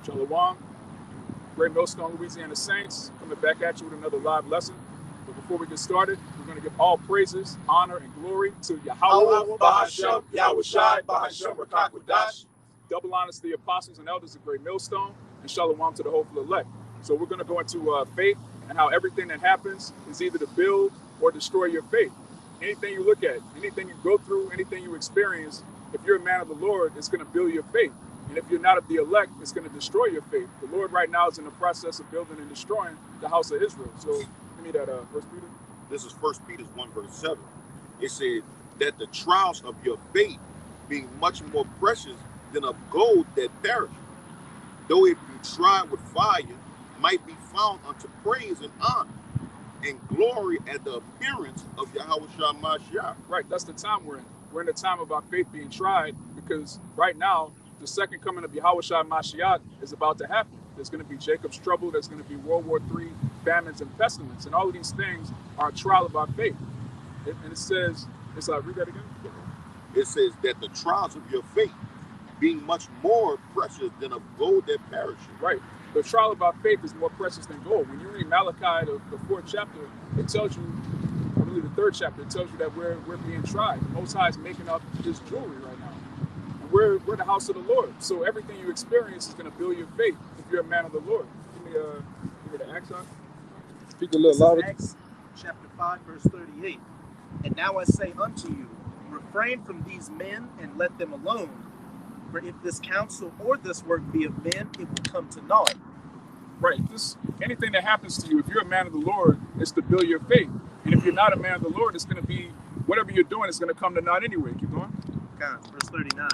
Shalom, Great Millstone, Louisiana Saints, coming back at you with another live lesson. But before we get started, we're going to give all praises, honor, and glory to Yahweh, Bahashem, Yahushai, Bahashem, Rakakwadash. double honors to the apostles and elders of Great Millstone, and shalom to the hopeful elect. So we're going to go into faith and how everything that happens is either to build or destroy your faith. Anything you look at, anything you go through, anything you experience, if you're a man of the Lord, it's going to build your faith. And if you're not of the elect, it's going to destroy your faith. The Lord right now is in the process of building and destroying the house of Israel. So give me that First Peter. This is 1 Peter 1 verse 7. It said that the trials of your faith being much more precious than of gold that perishes, though it be tried with fire, might be found unto praise and honor and glory at the appearance of Yahushua Mashiach. Right, that's the time we're in. We're in the time of our faith being tried because right now, the second coming of Yahushua Mashiach is about to happen. There's going to be Jacob's trouble. There's going to be World War III, famines and pestilence. And all of these things are a trial of our faith. And it says, read that again. It says that the trials of your faith being much more precious than of gold that perishes. Right. The trial of our faith is more precious than gold. When you read Malachi, the fourth chapter, it tells you, I believe the third chapter, it tells you that we're being tried. The Most High is making up his jewelry right now. And we're the house of the Lord. So everything you experience is going to build your faith if you're a man of the Lord. Give me the Acts on. Speak a little louder. Acts chapter 5, verse 38. And now I say unto you, refrain from these men and let them alone. For if this counsel or this work be of men, it will come to naught. Right. Anything that happens to you, if you're a man of the Lord, it's to build your faith. And if you're not a man of the Lord, it's going to be, whatever you're doing is going to come to naught anyway. Keep going. God, verse 39.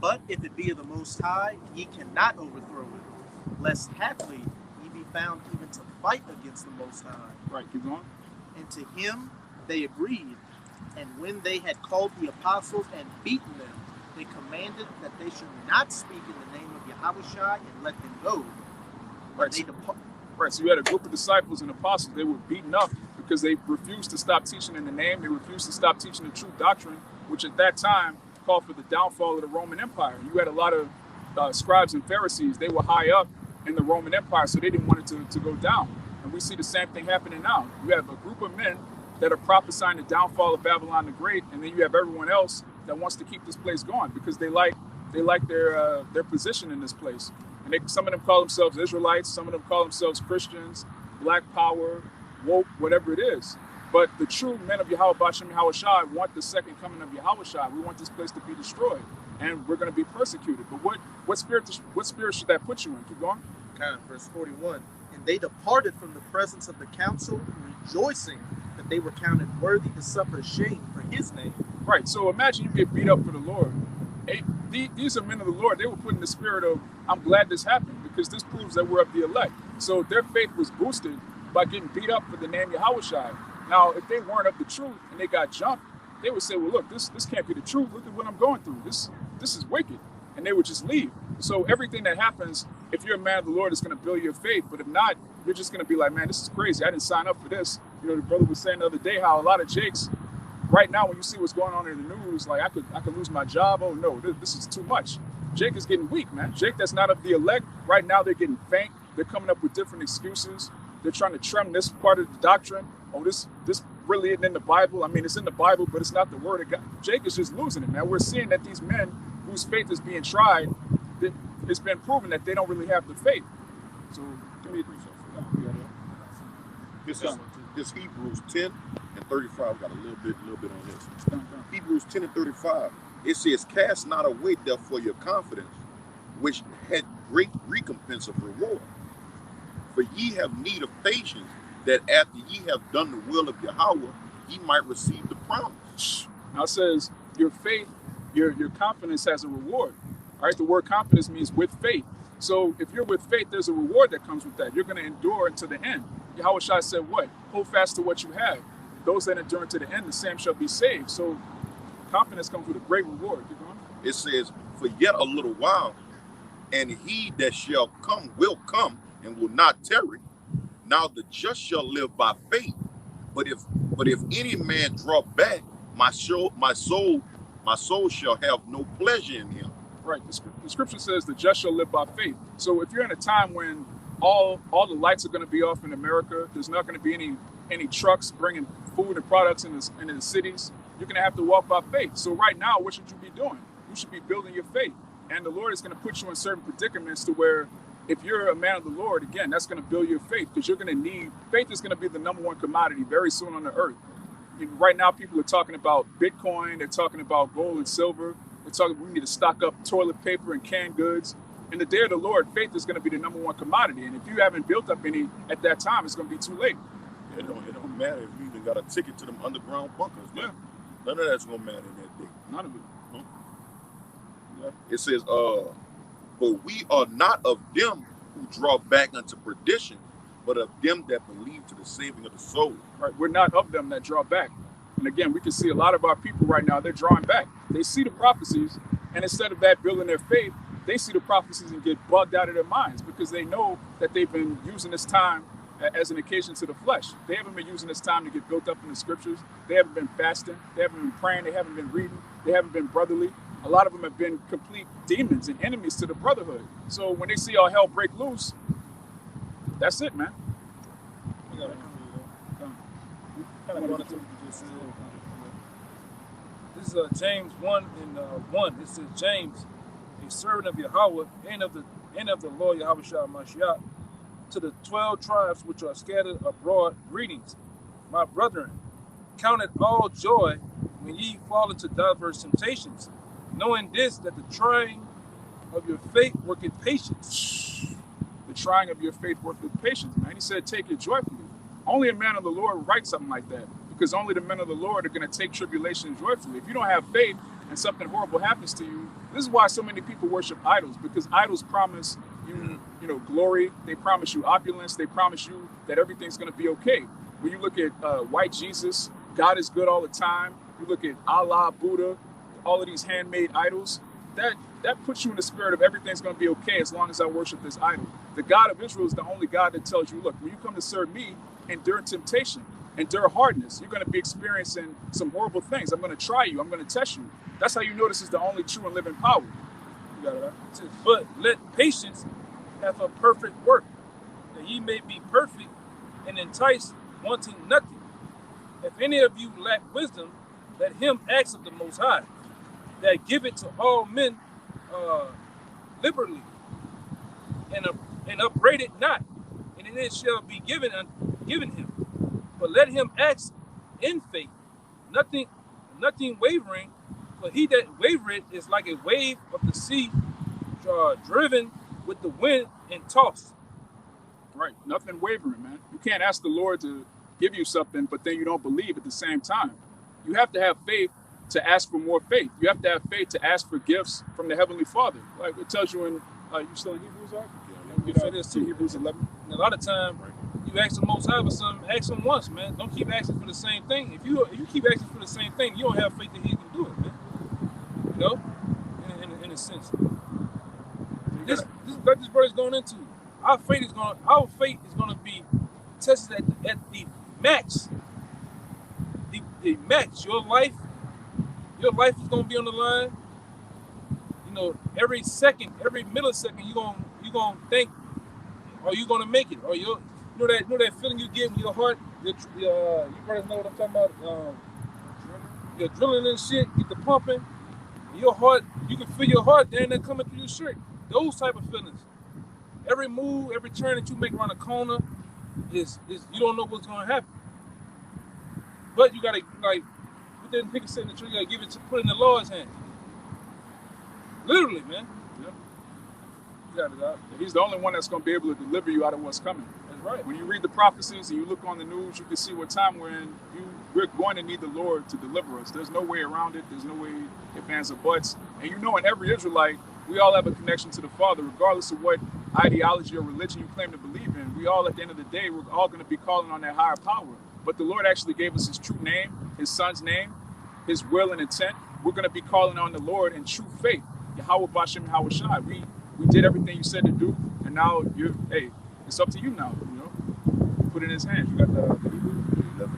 But if it be of the Most High, ye cannot overthrow it, lest haply ye be found even to fight against the Most High. Right, keep going. And to him they agreed. And when they had called the apostles and beaten them, they commanded that they should not speak in the name of Yahushua and let them go. Right. So you had a group of disciples and apostles. They were beaten up because they refused to stop teaching in the name. They refused to stop teaching the true doctrine, which at that time called for the downfall of the Roman Empire. You had a lot of scribes and Pharisees. They were high up in the Roman Empire, so they didn't want it to go down. And we see the same thing happening now. You have a group of men that are prophesying the downfall of Babylon the Great, and then you have everyone else that wants to keep this place going because they like their position in this place. And some of them call themselves Israelites, some of them call themselves Christians, Black Power, woke, whatever it is. But the true men of Yahweh Bashem Yahushai want the second coming of Yahushai. We want this place to be destroyed, and we're going to be persecuted. But what spirit should that put you in? Keep going. God, verse 41. And they departed from the presence of the council, rejoicing that they were counted worthy to suffer shame for his name. Right. So imagine you get beat up for the Lord. These are men of the Lord. They were put in the spirit of, I'm glad this happened because this proves that we're of the elect. So their faith was boosted by getting beat up for the name Yahushai. Now, if they weren't of the truth and they got jumped, they would say, well, look, this can't be the truth. Look at what I'm going through. This is wicked. And they would just leave. So everything that happens, if you're a man of the Lord, is going to build your faith. But if not, you're just going to be like, man, this is crazy. I didn't sign up for this. You know, the brother was saying the other day how a lot of Jakes, right now, when you see what's going on in the news, like I could lose my job. Oh no, this is too much. Jake is getting weak, man. Jake that's not of the elect. Right now, they're getting faint. They're coming up with different excuses. They're trying to trim this part of the doctrine. Oh, this really isn't in the Bible. I mean, it's in the Bible, but it's not the word of God. Jake is just losing it, man. We're seeing that these men whose faith is being tried, it's been proven that they don't really have the faith. So give me a This Hebrews 10 and 35. Got a little bit on this. Hebrews 10 and 35. It says, cast not away therefore your confidence, which had great recompense of reward. For ye have need of patience, that after ye have done the will of Yahweh, ye might receive the promise. Now it says, your faith, your confidence has a reward. All right, the word confidence means with faith. So if you're with faith, there's a reward that comes with that. You're going to endure until the end. Yahushua said what? Hold fast to what you have. Those that endure to the end, the same shall be saved. So confidence comes with a great reward. Keep going. It says, for yet a little while, and he that shall come will come and will not tarry. Now the just shall live by faith. But if any man draw back, my soul shall have no pleasure in him. Right. The scripture says the just shall live by faith. So if you're in a time when all the lights are going to be off in America, there's not going to be any trucks bringing food and products into the cities, you're going to have to walk by faith. So right now, what should you be doing? You should be building your faith. And the Lord is going to put you in certain predicaments to where if you're a man of the Lord, again, that's going to build your faith, because you're going to need, faith is going to be the #1 commodity very soon on the earth. Right now, people are talking about Bitcoin. They're talking about gold and silver. They're talking we need to stock up toilet paper and canned goods. In the day of the Lord, faith is going to be the #1 commodity. And if you haven't built up any at that time, it's going to be too late. It don't matter if you even got a ticket to them underground bunkers. Man. Yeah. None of that's going to matter in that day. None of it. Yeah. It says, but we are not of them who draw back unto perdition, but of them that believe to the saving of the soul. Right. We're not of them that draw back. And again, we can see a lot of our people right now, they're drawing back. They see the prophecies, and instead of that building their faith, they see the prophecies and get bugged out of their minds, because they know that they've been using this time as an occasion to the flesh. They haven't been using this time to get built up in the scriptures. They haven't been fasting. They haven't been praying. They haven't been reading. They haven't been brotherly. A lot of them have been complete demons and enemies to the brotherhood. So when they see all hell break loose, that's it, man. This is James 1 and 1. It says, James, a servant of Yahweh and of the Lord Yahweh Shah Mashiach, to the 12 tribes which are scattered abroad, greetings. My brethren, count it all joy when ye fall into diverse temptations, knowing this, that the trying of your faith worketh patience. The trying of your faith worketh patience, man. He said, take it joyfully. Only a man of the Lord writes something like that, because only the men of the Lord are going to take tribulation joyfully. If you don't have faith and something horrible happens to you, this is why so many people worship idols, because idols promise you know, glory. They promise you opulence. They promise you that everything's going to be okay. When you look at white Jesus, God is good all the time. You look at Allah, Buddha, all of these handmade idols, that puts you in the spirit of everything's going to be okay as long as I worship this idol. The God of Israel is the only God that tells you, look, when you come to serve me, endure temptation, endure hardness. You're going to be experiencing some horrible things. I'm going to try you. I'm going to test you. That's how you know this is the only true and living power. You got it right. But let patience have a perfect work, that ye may be perfect and entice, wanting nothing. If any of you lack wisdom, let him ask of the Most High, that give it to all men liberally, and upbraid it not, and it shall be given him. But let him ask in faith, nothing wavering, for he that wavereth is like a wave of the sea, driven with the wind and tossed. Right, nothing wavering, man. You can't ask the Lord to give you something, but then you don't believe at the same time. You have to have faith to ask for more faith. You have to have faith to ask for gifts from the Heavenly Father. Like it tells you in, you still in Hebrews, right? Yeah, you say this too. Hebrews 11. And a lot of time, you ask the Most High for something, ask him once, man. Don't keep asking for the same thing. If you keep asking for the same thing, you don't have faith that he can do it, man. You know, in a sense. This verse going into our faith is going to be tested at the max. The max. Your life is going to be on the line. You know, every second, every millisecond, you gonna think, are you gonna make it? Or you know that feeling you get in your heart. You guys know what I'm talking about. Your adrenaline and shit get the pumping. Your heart, you can feel your heart down there coming through your shirt. Those type of feelings. Every move, every turn that you make around a corner is you don't know what's gonna happen. But you gotta, like, what that nigga said in the tree, you gotta put it in the Lord's hand. Literally, man. Yeah. You got it out. He's the only one that's gonna be able to deliver you out of what's coming. That's right. When you read the prophecies and you look on the news, you can see what time we're in. We're going to need the Lord to deliver us. There's no way around it. There's no way if ands or buts. And you know, in every Israelite, we all have a connection to the Father, regardless of what ideology or religion you claim to believe in. We all, at the end of the day, we're all going to be calling on that higher power. But the Lord actually gave us his true name, his son's name, his will and intent. We're going to be calling on the Lord in true faith. Yahweh Bashem Yahweh Shai. We did everything you said to do, and now it's up to you now. You know, put it in his hands. You got the Hebrews 11.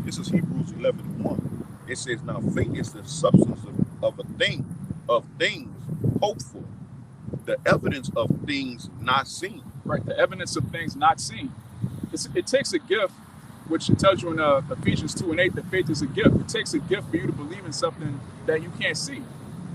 This is Hebrews 11:1. It says, now faith is the substance of a thing of things hoped for, the evidence of things not seen. Right, the evidence of things not seen. It takes a gift, which it tells you in Ephesians 2:8 that faith is a gift. It takes a gift for you to believe in something that you can't see.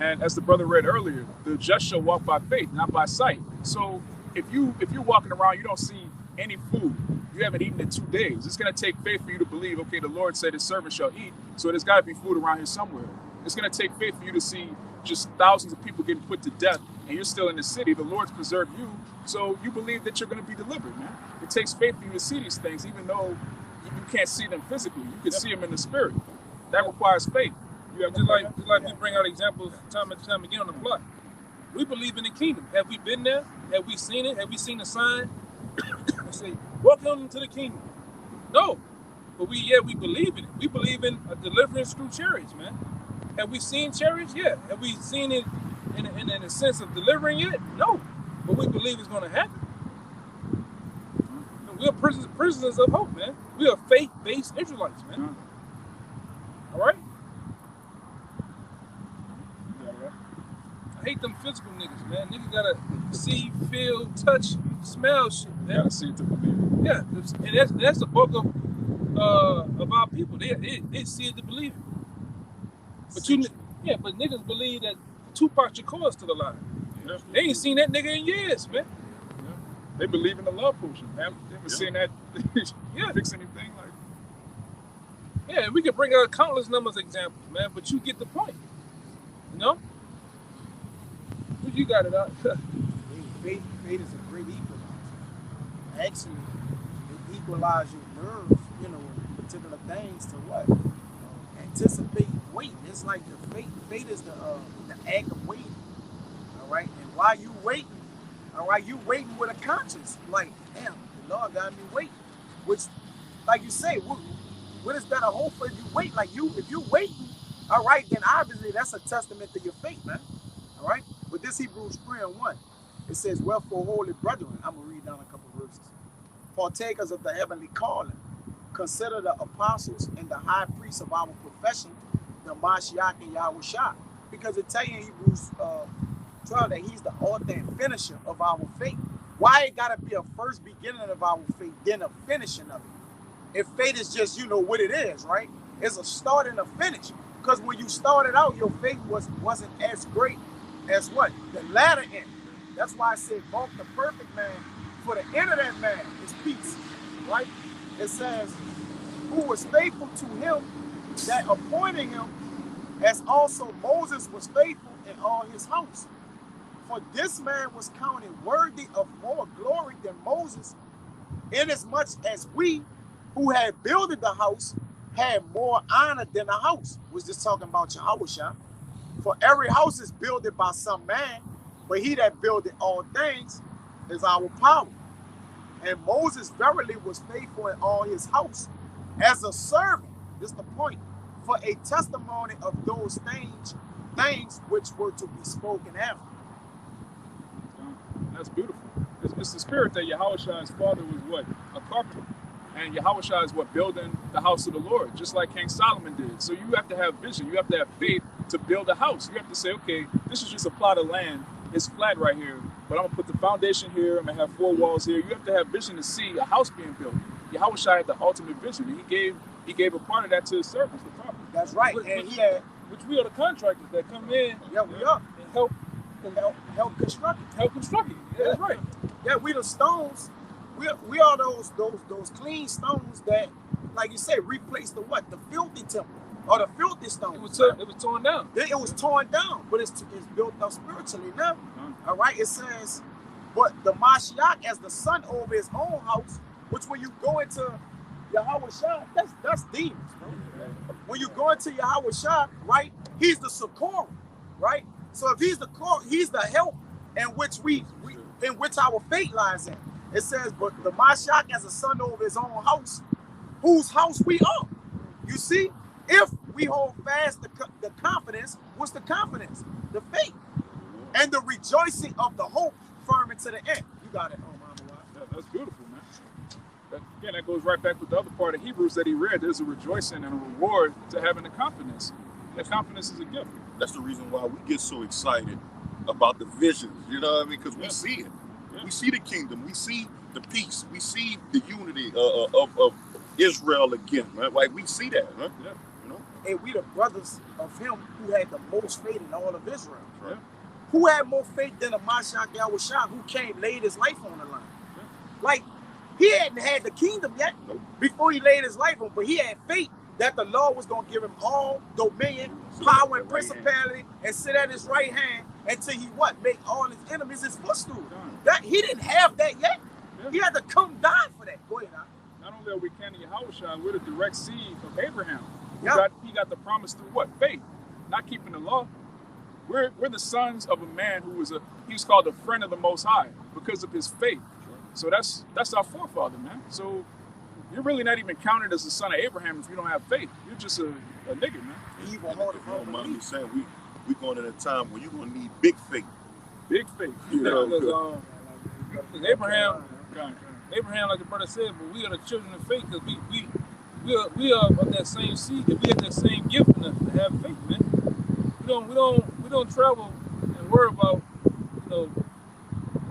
And as the brother read earlier, the just shall walk by faith, not by sight. So if you're walking around, you don't see any food, you haven't eaten in 2 days, it's going to take faith for you to believe, okay, the Lord said his servant shall eat, so there's got to be food around here somewhere. It's going to take faith for you to see just thousands of people getting put to death, and you're still in the city. The Lord's preserved you, so you believe that you're going to be delivered, man. It takes faith for you to see these things, even though you can't see them physically. You can see them in the spirit. That requires faith. You have just like we bring out examples time and time again on the block. We believe in the kingdom. Have we been there? Have we seen it? Have we seen the sign? And say, welcome to the kingdom. No. But we believe in it. We believe in a deliverance through chariots, man. Have we seen chariots? Yeah. Have we seen it in a sense of delivering it? No. But we believe it's going to happen. We're prisoners of hope, man. We are faith-based Israelites, man. All right? I hate them physical niggas, man. Niggas gotta see, feel, touch, smell shit, man. You gotta see it to believe it. Yeah, and that's the bulk of our people. They see it to believe it. But but niggas believe that Tupac Shakur is still alive. Yeah. They ain't seen that nigga in years, man. Yeah. They believe in the love potion. They haven't seen that fix anything. Like, yeah, we could bring out countless numbers of examples, man. But you get the point, you know. You got it out. Faith is a great equalizer. Actually, it equalizes your nerves, you know, particular things to what? Anticipate waiting. It's like the faith is the act of waiting. All right, and while you waiting, all right, you waiting with a conscience. Like, damn, the Lord got me waiting. Which, like you say, what is better hope for if you wait? Like if you waiting, all right, then obviously that's a testament to your faith, man. All right. But this Hebrews 3:1, it says, wherefore, holy brethren, I'm going to read down a couple verses. Partakers of the heavenly calling, consider the apostles and the high priests of our profession, the Mashiach and Yahushua. Because it tells you in Hebrews 12 that he's the author and finisher of our faith. Why it got to be a first beginning of our faith, then a finishing of it? If faith is just, you know, what it is, right? It's a start and a finish. Because when you started out, your faith wasn't as great as what? The latter end. That's why I said, walk the perfect man, for the end of that man is peace, right? It says, who was faithful to him that appointed him, as also Moses was faithful in all his house. For this man was counted worthy of more glory than Moses, inasmuch as we, who had builded the house, had more honor than the house. Was just talking about Yahushua. For every house is builded by some man, but he that buildeth all things is our power. And Moses verily was faithful in all his house, as a servant, this is the point, for a testimony of those things which were to be spoken after. That's beautiful. It's the spirit that Yahushua's father was what? A carpenter. And Yahushua is what? Building the house of the Lord, just like King Solomon did. So you have to have vision. You have to have faith to build a house. You have to say, okay, this is just a plot of land. It's flat right here, but I'm going to put the foundation here. I'm going to have 4 walls here. You have to have vision to see a house being built. Yahushua had the ultimate vision, and he gave a part of that to his servants, the prophets. That's right. Which we are the contractors that come in. Yeah, we are. And help construct it. Help construct it. Yeah, that's right. Yeah, we the stones. We are those clean stones that, like you said, replace the what? The filthy temple or the filthy stones. It was torn down. It was torn down, but it's built up spiritually now. All right. It says, but the Mashiach as the son over his own house, which when you go into Yahushua, that's demons, bro. When you go into Yahushua, right? He's the succor, right? So if he's the help in which in which our fate lies in. It says, but the Mashiach as a son over his own house, whose house we are. You see, if we hold fast the confidence, what's the confidence? The faith. And the rejoicing of the hope firm into the end. You got it, Yeah, that's beautiful, man. That goes right back with the other part of Hebrews that he read. There's a rejoicing and a reward to having the confidence. And the confidence is a gift. That's the reason why we get so excited about the visions. You know what I mean? Because we see it. We see the kingdom. We see the peace. We see the unity of Israel again. Right? Like we see that. Right? Yeah. You know. And we the brothers of him who had the most faith in all of Israel. Right. Who had more faith than a Mashiach Yahushua who came, laid his life on the line? Like, he hadn't had the kingdom yet before he laid his life on, but he had faith that the Lord was going to give him all dominion, power, and principality, and sit at his right hand until he what? Make all his enemies his footstool. That he didn't have that yet. Yeah. He had to come die for that. Go ahead, now. Not only are we Kenny Yahushua, we're the direct seed of Abraham. Yeah. He got the promise through what? Faith, not keeping the law. We're the sons of a man who was he was called a friend of the Most High because of his faith. So that's our forefather, man. So you're really not even counted as the son of Abraham if you don't have faith. You're just a nigga, man. Evil And heart if of you don't mind me unbelief. saying, we going at a time where you're gonna need big faith. Big faith. You know, Because Abraham, like the brother said, but we are the children of faith because we are of that same seed, and we have that same gift in us to have faith, man. We don't travel and worry about,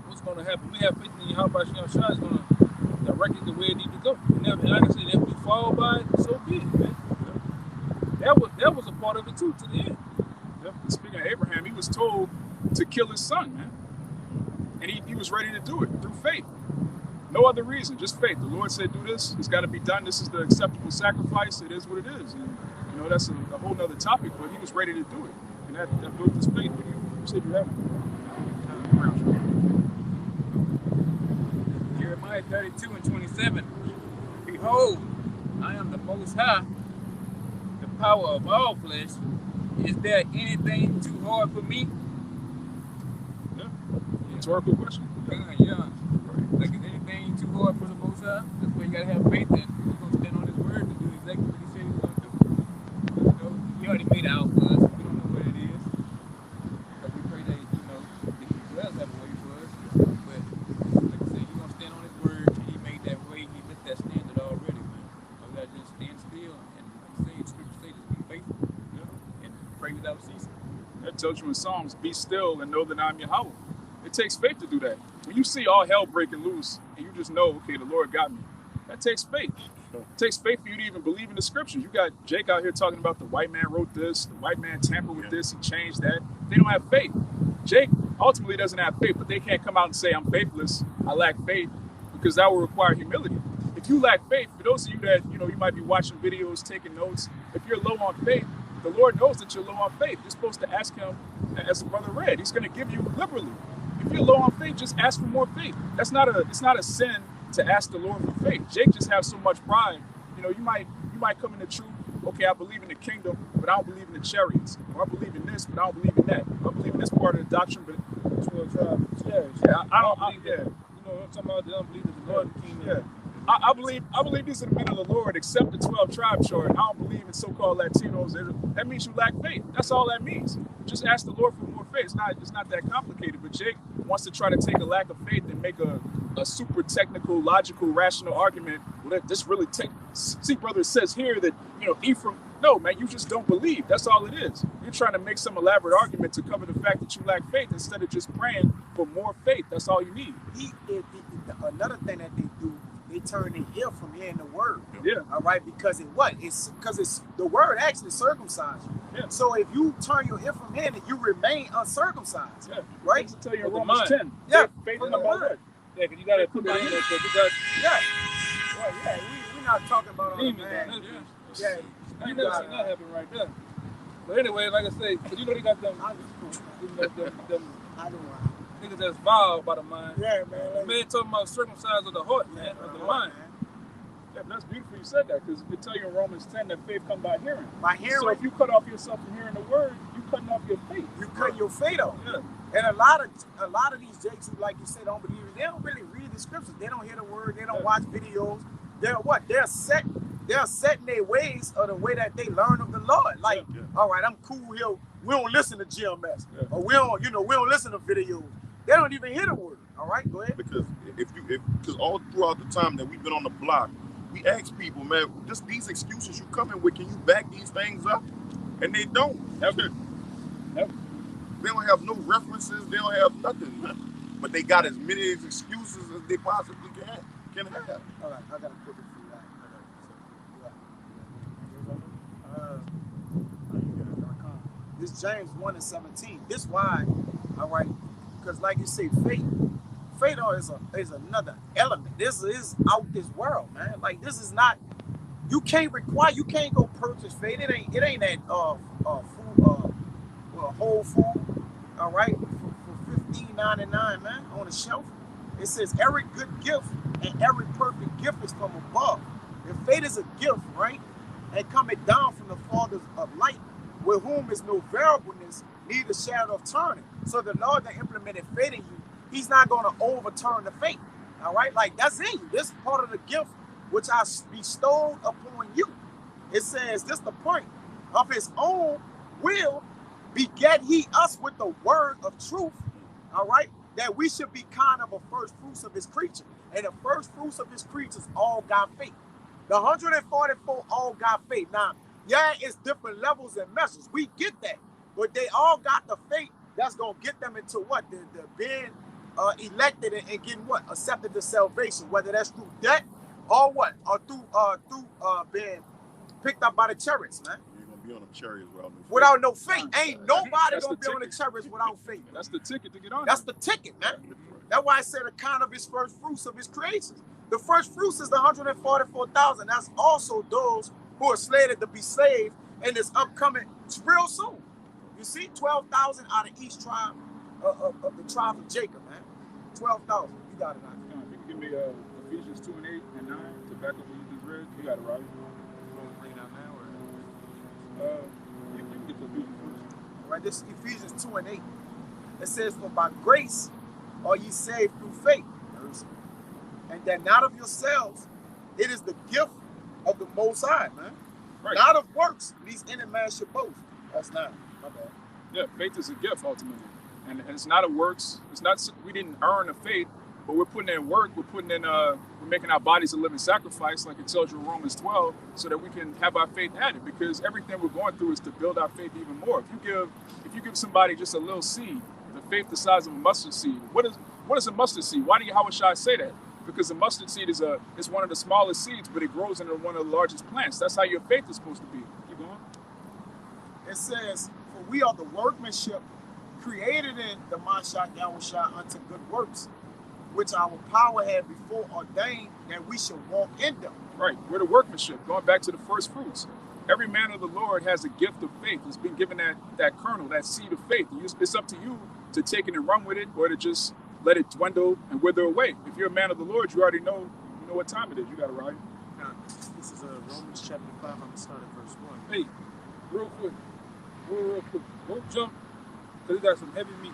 what's going to happen. We have faith in Yahweh Shai is going to direct it the way it needs to go. And like I said, if we fall by it, so be it, man. That was a part of it too, to the end. Yep. Speaking of Abraham, he was told to kill his son, man. And he was ready to do it through faith. No other reason, just faith. The Lord said, do this. It's got to be done. This is the acceptable sacrifice. It is what it is. And, that's a whole nother topic, but he was ready to do it. And that built his faith. But you said you have it. Jeremiah 32:27. Behold, I am the Most High, the power of all flesh. Is there anything too hard for me? Yeah. Rhetorical question. Yeah. Like, is anything too hard for the Most High? That's why you gotta have faith that he's gonna stand on his word to do exactly what he said he's gonna do. He already made it out for us. We don't know what it is. But we pray that, that he does have a way for us. But like I said, he's gonna stand on his word, and he made that way. He met that standard already, man. So we gotta just stand still and like I say, the scripture say, just be faithful, and pray without ceasing. That tells you in Psalms, be still and know that I'm Yahweh. It takes faith to do that. When you see all hell breaking loose and you just know, okay, the Lord got me, that takes faith. It takes faith for you to even believe in the scriptures. You got Jake out here talking about the white man wrote this, the white man tampered with this, he changed that. They don't have faith. Jake ultimately doesn't have faith, but they can't come out and say, I'm faithless, I lack faith, because that will require humility. If you lack faith, for those of you that, you might be watching videos, taking notes, if you're low on faith, the Lord knows that you're low on faith. You're supposed to ask him, as the brother read, he's going to give you liberally. If you're low on faith, just ask for more faith. It's not a sin to ask the Lord for faith. Jake just has so much pride. You might come in the truth. Okay, I believe in the kingdom, but I don't believe in the chariots. Or I believe in this, but I don't believe in that. I believe in this part of the doctrine, but 12 tribes, chariots. I don't believe that. I'm talking about the unbelievers of the Lord King. Yeah. I believe these are the men of the Lord, except the 12 tribe chart. I don't believe in so-called Latinos. That means you lack faith. That's all that means. Just ask the Lord for more faith. It's not that complicated. But Jake wants to try to take a lack of faith and make a super technical, logical, rational argument. Well, this really see, brother, it says here that Ephraim. No, man, you just don't believe. That's all it is. You're trying to make some elaborate argument to cover the fact that you lack faith instead of just praying for more faith. That's all you need. Another thing that they do, they turn their ear from hearing the word. Yeah. All right, because it's the word actually circumcised you. Yeah. So if you turn your ear from hearing it, you remain uncircumcised. Yeah. Right? To tell you in With the Romans mind. 10. Yeah. Faith From in the the word. word. Yeah, because you got to put that in there. So you got Yeah. Well, yeah. We're not talking about all the demons man. on this. Yeah. I ain't never seen that happen right there. But anyway, like I say, they got them I don't know. niggas that's vile by the mind. Yeah, The man. man talking about circumcised of the heart, man, of the mind. Yeah, but that's beautiful you said that, because it tell you in Romans 10 that faith comes by hearing. By hearing, So if you cut off yourself from hearing the word, you cutting off your faith. you cut your fate off. Yeah. And a lot of these jakes who, like you said, don't believe it, they don't really read the scriptures. They don't hear the word. They don't watch videos. They're set in their ways of the way that they learn of the Lord. Like, all right, I'm cool here. We don't listen to GMS. Yeah. Or we don't listen to videos. They don't even hear the word. All right, go ahead. Because because all throughout the time that we've been on the block, we ask people, man, just these excuses you coming with, can you back these things up? And they don't. Ever. Never. They don't have no references. They don't have nothing, man. But they got as many excuses as they possibly can have. All right, I got to put it through that. This James 1:17. This why, all right, because like you say, faith is another element. This is out this world, man. Like this is not. You can't go purchase faith. It ain't that food, whole food, all right, for $15.99, man, on the shelf. It says every good gift and every perfect gift is from above. If faith is a gift, right, and coming down from the Father of light, with whom is no variableness, neither shadow of turning. So the Lord that implemented faith in you, he's not going to overturn the faith. All right, like that's in you. This part of the gift which I bestowed upon you. It says, this the point, of his own will beget he us with the word of truth, all right, that we should be kind of a first fruits of his creature. And the first fruits of his creatures all got faith. The 144 all got faith. Now, yeah, it's different levels and measures. We get that. But they all got the faith that's going to get them into what? The being elected and getting what? Accepted to salvation, whether that's through debt or what? Or through being picked up by the chariots, man. You're going to be on a chariot without no faith. Ain't nobody going to be on the chariots without faith. That's the ticket to get on. That's the ticket, man. That's why I said a kind of his first fruits of his creations. The first fruits is the 144,000. That's also those who are slated to be saved in this upcoming real soon. You see, 12,000 out of each tribe of the tribe of Jacob, man. 12,000. You got it right. If you can give me Ephesians 2:8 and 9 to back up what you just read, you got it right. You want to bring it out now? You can get to Ephesians first. All right, this is Ephesians 2:8. It says, for by grace are ye saved through faith, and that not of yourselves, it is the gift of the Most High, man. Right. Not of works, lest any man should boast. That's not, my bad. Yeah, faith is a gift ultimately, and it's not a works. It's not, we didn't earn the faith, but we're putting in work. We're making our bodies a living sacrifice, like it tells you in Romans 12, so that we can have our faith added. Because everything we're going through is to build our faith even more. If you give somebody just a little seed, the faith the size of a mustard seed. What is a mustard seed? Why do Yahushua say that? Because the mustard seed is one of the smallest seeds, but it grows into one of the largest plants. That's how your faith is supposed to be. Keep going. It says, for we are the workmanship created in the Mashiach Yahushua unto good works, which our power had before ordained that we should walk in them. Right. We're the workmanship. Going back to the first fruits. Every man of the Lord has a gift of faith. He's been given that kernel, that seed of faith. It's up to you to take it and run with it, or to just let it dwindle and wither away. If you're a man of the Lord, you already know what time it is. You got it right. This is Romans chapter 5. I'm going to start at verse 1. Hey, real quick. Don't jump, because it got some heavy meat.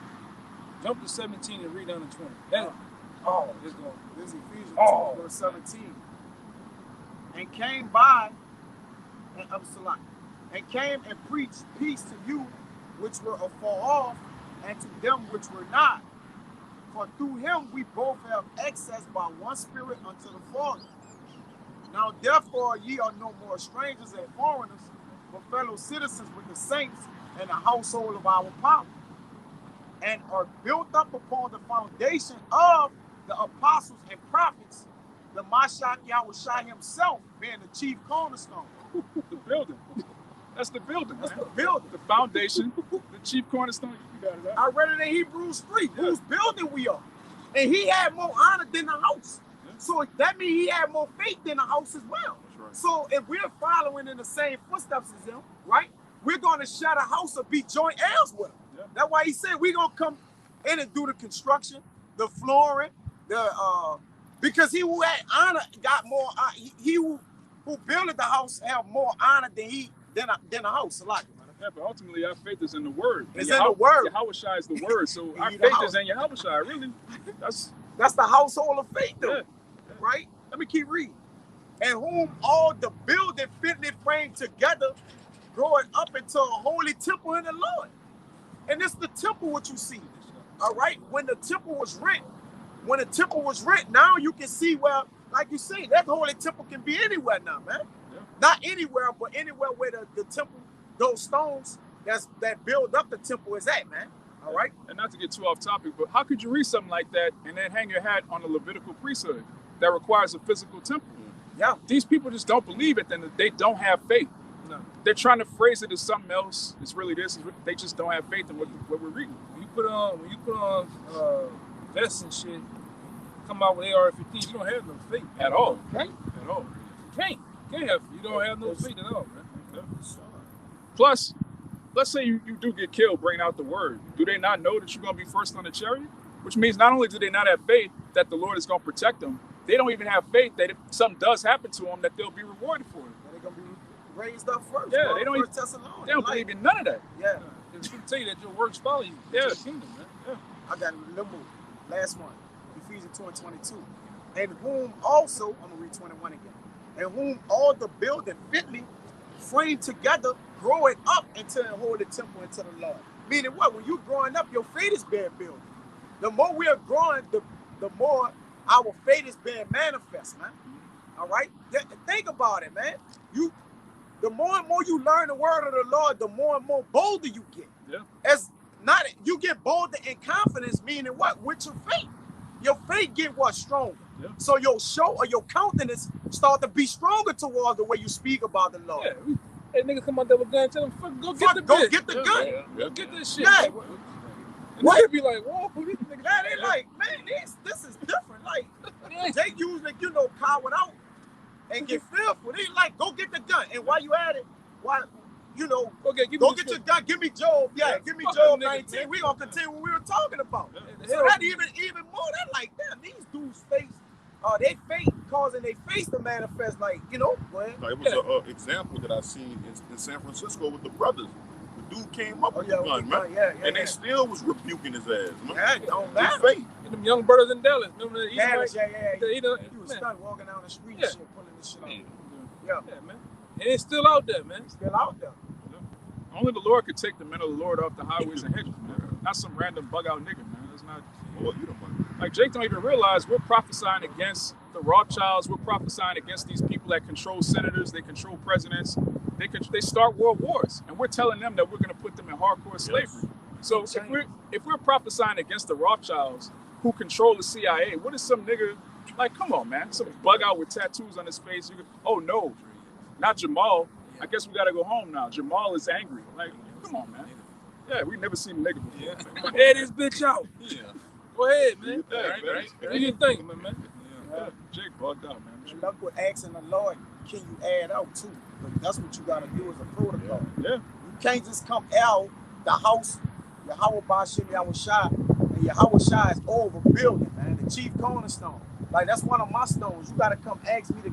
Jump to 17 and read down to 20. Let's go. This is Ephesians 2, verse 17. And came by, and came and preached peace to you which were afar off, and to them which were not. For through him we both have access by one Spirit unto the Father. Now therefore ye are no more strangers and foreigners, but fellow citizens with the saints and the household of our power, and are built up upon the foundation of the apostles and prophets, the Mashiach Yahushua himself being the chief cornerstone. The building. That's the building. That's man. the building. The foundation, the chief cornerstone. You got it right. I read it in Hebrews 3, whose building we are. And he had more honor than the house. Yeah. So that means he had more faith than the house as well. Right. So if we're following in the same footsteps as him, right, we're going to shut a house or be joint heirs with him. Yeah. That's why he said we're going to come in and do the construction, the flooring, because he who had honor got more, he who built the house have more honor than the house. Like, yeah, but ultimately our faith is in the word. It's in the word. Yahushua is the word. So our faith is in Yahushua. Really, that's the household of faith, though. Yeah. Right? Let me keep reading. And whom all the building fitly framed together, growing up into a holy temple in the Lord. And it's the temple what you see. All right? When the temple was rent, now you can see where, like you say, that holy temple can be anywhere now, man. Yeah. Not anywhere, but anywhere where the temple, those stones that build up the temple is at, man. All right. And not to get too off topic, but how could you read something like that and then hang your hat on the Levitical priesthood that requires a physical temple? Yeah. These people just don't believe it, then they don't have faith. No. They're trying to phrase it as something else. It's really this. They just don't have faith in what we're reading. When you put on vests and shit, come out with AR-15, you don't have no faith At all. Right? At all. You don't have no faith at all, man. Yeah. Plus, let's say you do get killed, bringing out the word. Do they not know that you're going to be first on the chariot? Which means not only do they not have faith that the Lord is going to protect them, they don't even have faith that if something does happen to them, that they'll be rewarded for it. They're going to be raised up first. Yeah, bro. they don't even- They don't believe in none of that. Yeah. It's going to tell you that your works follow you. Yeah. To the kingdom, man. Yeah. I got a little more. Last one. Ephesians 2:22. And whom also, I'm going to read 21 again. And whom all the building fitly framed together, growing up into the holy temple into the Lord. Meaning what? When you're growing up, your faith is being built. The more we are growing, the more our faith is being manifest, man. All right? Think about it, man. The more and more you learn the word of the Lord, the more and more bolder you get. Yeah. You get bolder in confidence, meaning what? With your faith. Your faith get what? Stronger. Yeah. So your show or your countenance start to be stronger towards the way you speak about the Lord. Yeah. Hey, nigga come out there with gun, tell him, fuck, go get the Go bitch. get the Yeah, gun. yeah. Go get this shit. Yeah. And they be like, whoa, these niggas. Man, they like, man, this is different. Like, Yeah. they usually, powered out and get fearful. They like, go get the gun. And while you at it, Okay, give go me get this your gun. Give me Job. Yeah, give me Fuck Job them niggas, 19. man. We're going to continue what we were talking about. Yeah. So that even more, that like, damn, these dudes face, they faith causing their face to manifest like, go ahead. It was an example that I seen in San Francisco with the brothers. The dude came up with the gun, man. And they still was rebuking his ass, man. Yeah, don't His matter. faith. And them young brothers in Dallas. Remember the Dallas, Edomite? He was Man. stunned walking down the street Yeah. and shit, pulling this shit out. Yeah. Yeah, Yeah, man. And it's still out there, man. still out there. Only the Lord could take the men of the Lord off the highways and hedges, man. Not some random bug out nigga, man. That's not. Well, you don't mind. Like Jake don't even realize we're prophesying against the Rothschilds. We're prophesying against these people that control senators. They control presidents. They start world wars, and we're telling them that we're going to put them in hardcore slavery. So if we're prophesying against the Rothschilds who control the CIA, what is some nigga like? Come on, man. Some bug out with tattoos on his face. Oh no, not Jamal. I guess we got to go home now. Jamal is angry. Like, come on, man. Yeah, we never seen a nigga before. Head this bitch out. Yeah. Go ahead, man. Yeah, Right, man. right. What you think, man? Yeah, Jake bugged out, man. And look what asking the Lord, can you add out too? But that's what you gotta do as a protocol. Yeah. You can't just come out the house, Yahweh Bashim Yahweh Shai, and Yahweh Shai is over building, man. The chief cornerstone. Like that's one of my stones. You gotta come ask me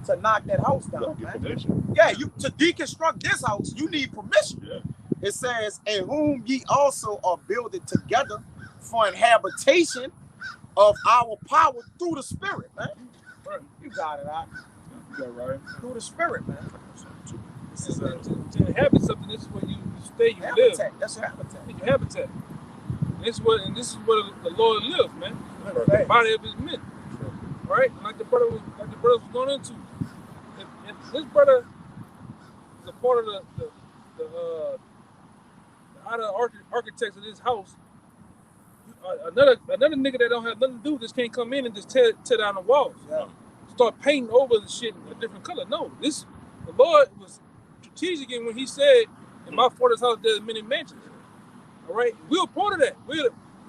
to knock that house down, Get man. permission. Yeah, to deconstruct this house, you need permission. Yeah. It says, "In whom ye also are building together for an habitation of our power through the Spirit," man. You got it, out You got it right. through the Spirit, man. This is a To inhabit something, this is where you stay, you live. habitat. That's your habitat. Your habitat. This is where the Lord lives, man. The Right. body of his men. Right? Like the brother was going into. If this brother is a part of the outer architects of this house, another nigga that don't have nothing to do just can't come in and just tear down the walls. Yeah. Start painting over the shit in a different color. No, the Lord was strategic in when he said, "In my Father's house there's many mansions." All right, we're a part of that.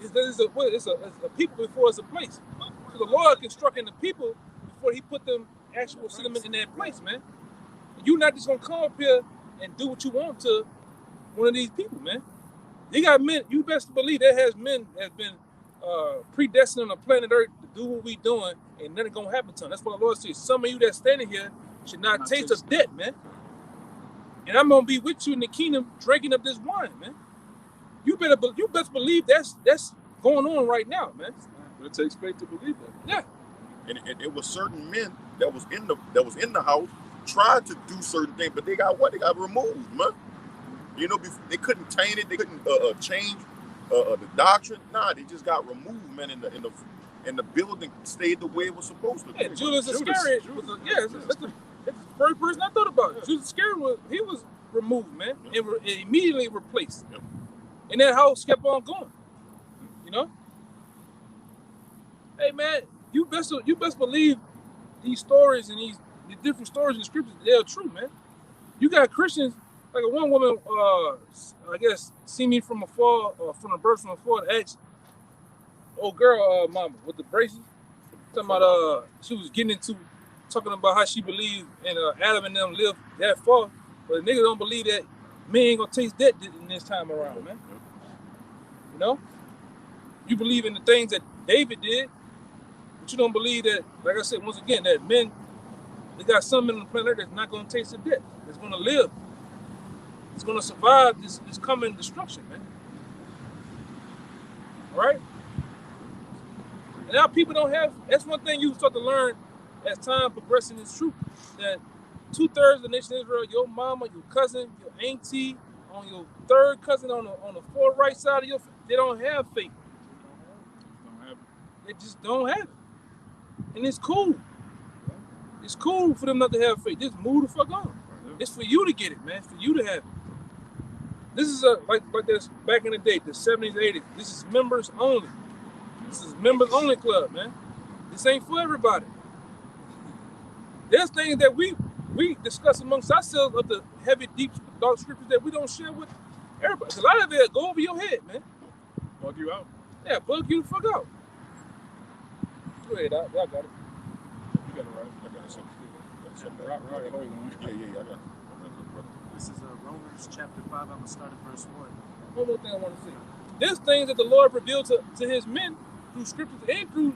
It's a people before it's a place. So the Lord constructing the people before He put them actual settlement in that place, man. You're not just gonna come up here and do what you want to one of these people, man. You got men. You best believe that has men that have been predestined on the planet Earth to do what we doing, and nothing gonna happen to them. That's what the Lord says. Some of you that's standing here should not taste of death, man. And I'm gonna be with you in the kingdom, drinking of this wine, man. You best believe that's going on right now, man. But it takes faith to believe that. Yeah. And it was certain men that was in the house tried to do certain things, but they got removed, man. They couldn't taint it, they couldn't change the doctrine. Nah, they just got removed, man. And the building stayed the way it was supposed to. Yeah, Judas Iscariot was that's the first person I thought about. Judas Iscariot removed, man, and immediately replaced. Yep. And that house kept on going. You know? Hey, man, you best believe these stories and the different stories in the scriptures, they're true, man. You got Christians, like a one woman, I guess, see me from afar, from the birth from afar, asked, old girl, mama, with the braces, talking about, she was talking about how she believed in Adam and them lived that far, but the nigga don't believe that men ain't gonna taste that in this time around, man. You know? You believe in the things that David did, but you don't believe that, like I said, once again, that men, they got something on the planet that's not gonna taste of death. It's gonna live. It's gonna survive this coming destruction, man. All right? And now people don't have, that's one thing you start to learn as time progressing is truth, that 2/3 of the nation of Israel, your mama, your cousin, your auntie, on your third cousin on the far right side of your, they don't have faith. They just don't have it. And it's cool. It's cool for them not to have faith. Just move the fuck on. It's for you to get it, man. It's for you to have it. This is like this back in the day, the 70s, 80s. This is members only. This is members only club, man. This ain't for everybody. There's things that we discuss amongst ourselves of the heavy, deep, dark scriptures that we don't share with everybody. A lot of it go over your head, man. Bug you out. Yeah, bug you the fuck out. Go ahead, I got it. You got it right. I got something. Right. Yeah, I got it. This is Romans chapter 5. I'm going to start at verse 1. One more thing I want to say. There's things that the Lord revealed to his men through scriptures and through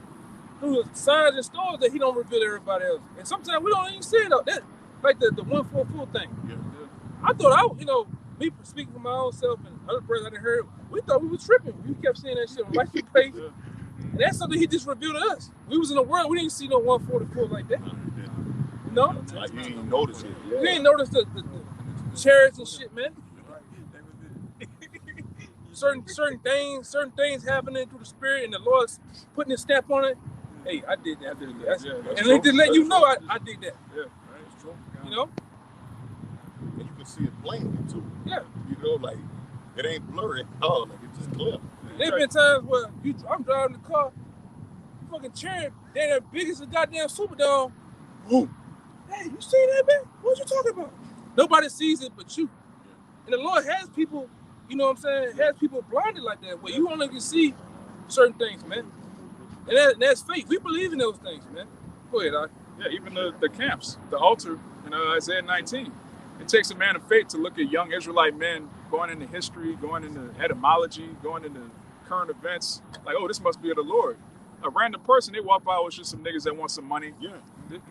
the signs and stories that he don't reveal to everybody else. And sometimes we don't even see it out there. Like the 144 thing. Yeah. I thought me speaking for my own self and other brothers I didn't hear, we thought we were tripping. We kept seeing that shit on life page. And that's something he just revealed to us. We was in the world, we didn't see no 144 like that. You know? Like you didn't notice it. We didn't notice the chariots and shit, man. certain things happening through the spirit and the Lord's putting his stamp on it. Hey, I did that. That's and they just let you know I did that. Yeah, right. It's true. You know? And you can see it plainly too. Yeah. You know, like it ain't blurry at all. Like it's just clear. There's been times where I'm driving the car, fucking chariot, they're the biggest of goddamn Superdome. Boom. Hey, you seen that, man? What you talking about? Nobody sees it but you. And the Lord has people, you know what I'm saying, has people blinded like that, where you only can see certain things, man. And that's faith. We believe in those things, man. Go ahead, Doc. Yeah, even the camps, the altar in Isaiah 19. It takes a man of faith to look at young Israelite men going into history, going into etymology, going into current events. Like, oh, this must be of the Lord. A random person, they walk by with just some niggas that want some money. Yeah.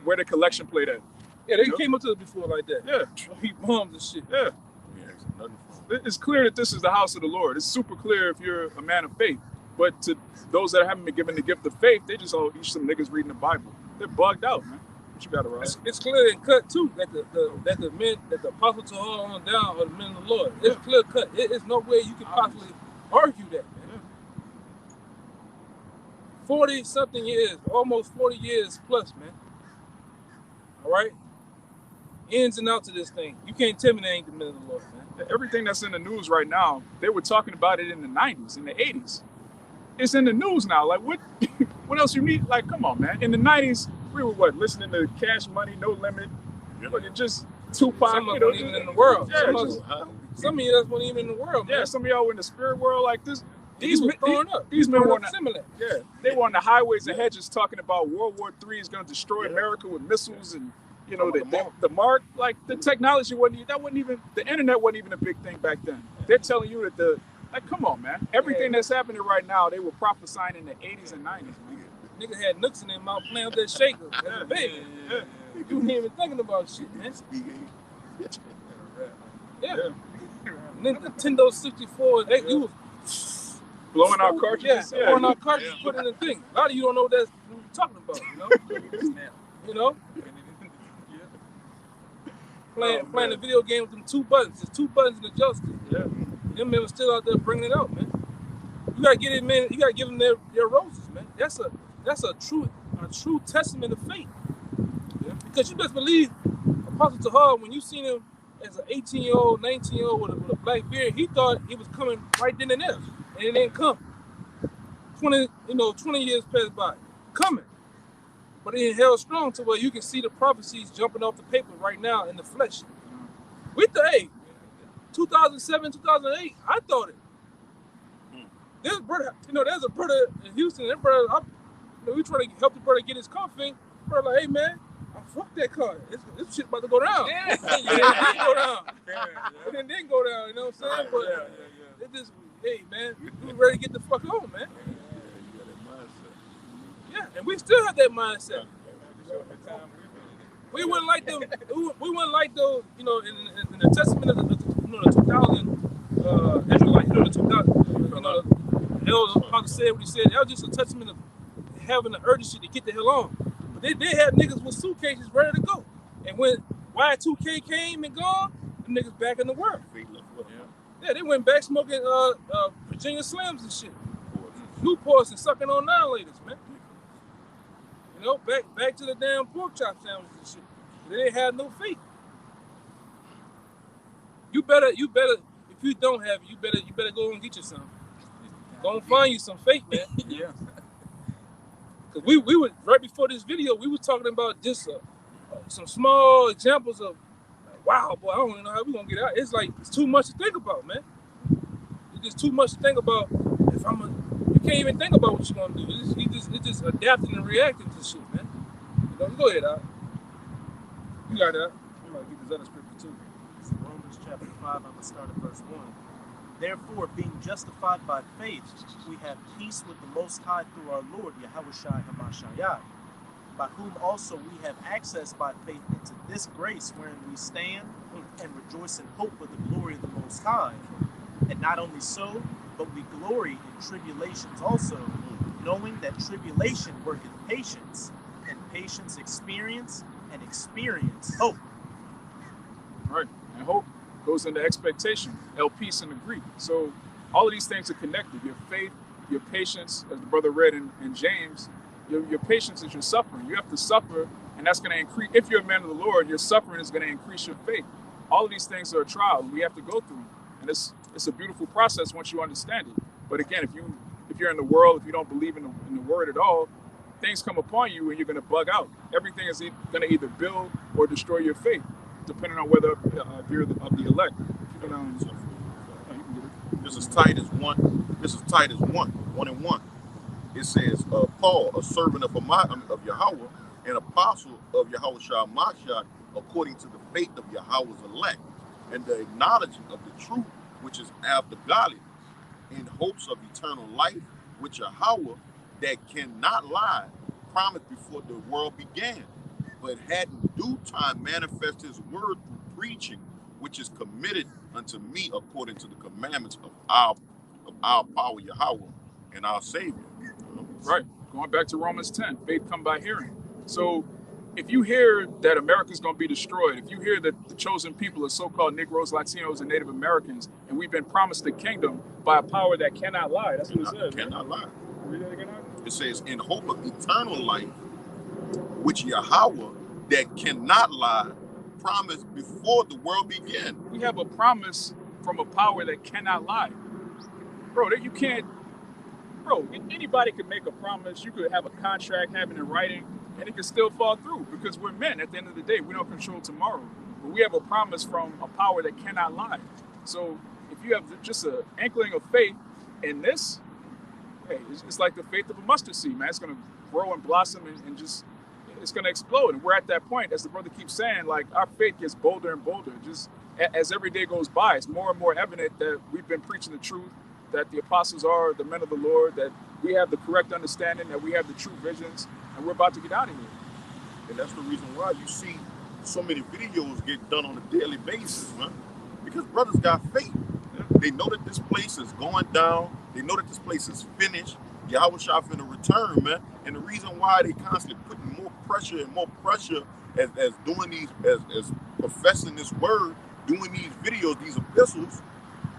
Where the collection plate at? Yeah, they came up to us before like that. Yeah. He bombs and shit. Yeah. Yeah, it's nothing for It's clear that this is the house of the Lord. It's super clear if you're a man of faith. But to those that haven't been given the gift of faith, they just each some niggas reading the Bible. They're bugged out, man. What you got to write? It's clear and cut too that the apostle to all on down are the men of the Lord. It's clear cut. It's no way you can possibly argue that, man. 40 something years, almost 40 years plus, man. All right? Ins and outs of this thing. You can't tell me they ain't the men of the Lord, man. Everything that's in the news right now, they were talking about it in the 90s, in the 80s. It's in the news now. Like, what else you need? Like, come on, man. In the 90s, we were listening to Cash Money, No Limit, just Tupac. Some of them weren't even in the world. Yeah, some of you weren't even in the world, man. Yeah, some of y'all were in the spirit world like this. These men were on similar. Yeah, they were on the highways and hedges talking about World War III is going to destroy America with missiles and, you know, the mark. Like, the technology wasn't even, the internet wasn't even a big thing back then. They're telling you that like, come on, man. Everything that's happening right now, they were prophesying in the 80s and 90s. Niggas had nooks in their mouth playing with that shaker as a baby. You ain't even thinking about shit, man. Yeah. Nintendo 64, you was blowing out cartridges. Yeah, blowing out cartridges, putting in the thing. A lot of you don't know what that's what we're talking about, you know? You know? Playing a video game with them 2 buttons. There's 2 buttons in the joystick. Yeah. Them men are still out there bringing it out, man. You gotta get it, man. You gotta give them their roses, man. That's a true testament of faith. Yeah. Because you best believe Apostle Tahar, when you seen him as an 18-year-old, 19-year-old with a black beard, he thought he was coming right then and there, and it didn't come. 20 years passed by, coming. But it held strong to where you can see the prophecies jumping off the paper right now in the flesh. We thought, hey, 2007, 2008, I thought it. There's brother, there's a brother in Houston. That brother, we trying to help the brother get his car fixed. Brother, like, hey man, fuck that car. This shit about to go down. Yeah. It didn't go down. It didn't go down. You know what I'm saying? But it just, hey man, we ready to get the fuck on, man. Yeah, and we still have that mindset. We wouldn't like them. We wouldn't like those. In the testament of the 2000 Israelite. The 2000. Elder Apostle said what he said. That was just a testament of having the urgency to get the hell on. But they had niggas with suitcases ready to go. And when Y2K came and gone, them niggas back in the world. Yeah, they went back smoking Virginia Slims and shit. Newports and sucking on 9-laters, man. Back to the damn pork chop sandwiches and shit. They didn't have no faith. You better, if you don't have it, you better go and get you some. Go and find you some faith, man. Yeah. Cause we were right before this video, we were talking about just some small examples of, wow, boy, I don't even know how we gonna get out. It's like it's too much to think about, man. It's just too much to think about. You can't even think about what you're gonna do. It's just adapting and reacting to shit, man. Go ahead, Al. You got that. I'm gonna get this other scripture too. It's Romans chapter 5. I'm gonna start at verse 1. Therefore, being justified by faith, we have peace with the Most High through our Lord, Yahushua HaMashiach, by whom also we have access by faith into this grace wherein we stand and rejoice in hope of the glory of the Most High. And not only so, but we glory in tribulations also, knowing that tribulation worketh patience, and patience experience, and experience hope. Right, and hope goes into expectation, peace in the Greek. So all of these things are connected. Your faith, your patience, as the brother read in James, your patience is your suffering. You have to suffer, and that's going to increase. If you're a man of the Lord, your suffering is going to increase your faith. All of these things are a trial, and we have to go through. And it's a beautiful process once you understand it. But again, if you're in the world, if you don't believe in the word at all, things come upon you and you're going to bug out. Everything is going to either build or destroy your faith, depending on whether you're of the elect. This is Titus 1. This is Titus 1:1. It says, Paul, a servant of Yahweh, an apostle of Yahushua HaMashiach, according to the faith of Yahweh's elect, and the acknowledgement of the truth, which is after godliness, in hopes of eternal life, which Yahweh, that cannot lie, promised before the world began, but had in due time manifest his word through preaching, which is committed unto me according to the commandments of our power Yahweh and our Savior. Right. Going back to Romans 10, faith come by hearing. So if you hear that America's going to be destroyed, if you hear that the chosen people are so-called Negroes, Latinos, and Native Americans, and we've been promised the kingdom by a power that cannot lie. That's what it says. Cannot lie. Read that again. It says, in hope of eternal life, which Yahweh, that cannot lie, promised before the world began. We have a promise from a power that cannot lie. Bro, that you can't, anybody could make a promise. You could have a contract, have it in writing, and it could still fall through because we're men. At the end of the day, we don't control tomorrow. But we have a promise from a power that cannot lie. So if you have just an inkling of faith in this, hey, it's like the faith of a mustard seed, man. It's going to grow and blossom and just, it's going to explode. And we're at that point, as the brother keeps saying, like our faith gets bolder and bolder. Just as every day goes by, it's more and more evident that we've been preaching the truth, that the apostles are the men of the Lord, that we have the correct understanding, that we have the true visions, and we're about to get out of here. And that's the reason why you see so many videos get done on a daily basis, man. Because brothers got faith. They know that this place is going down. They know that this place is finished. Yahushua finna return, man. And the reason why they constantly putting more pressure as doing these, as professing this word, doing these videos, these epistles,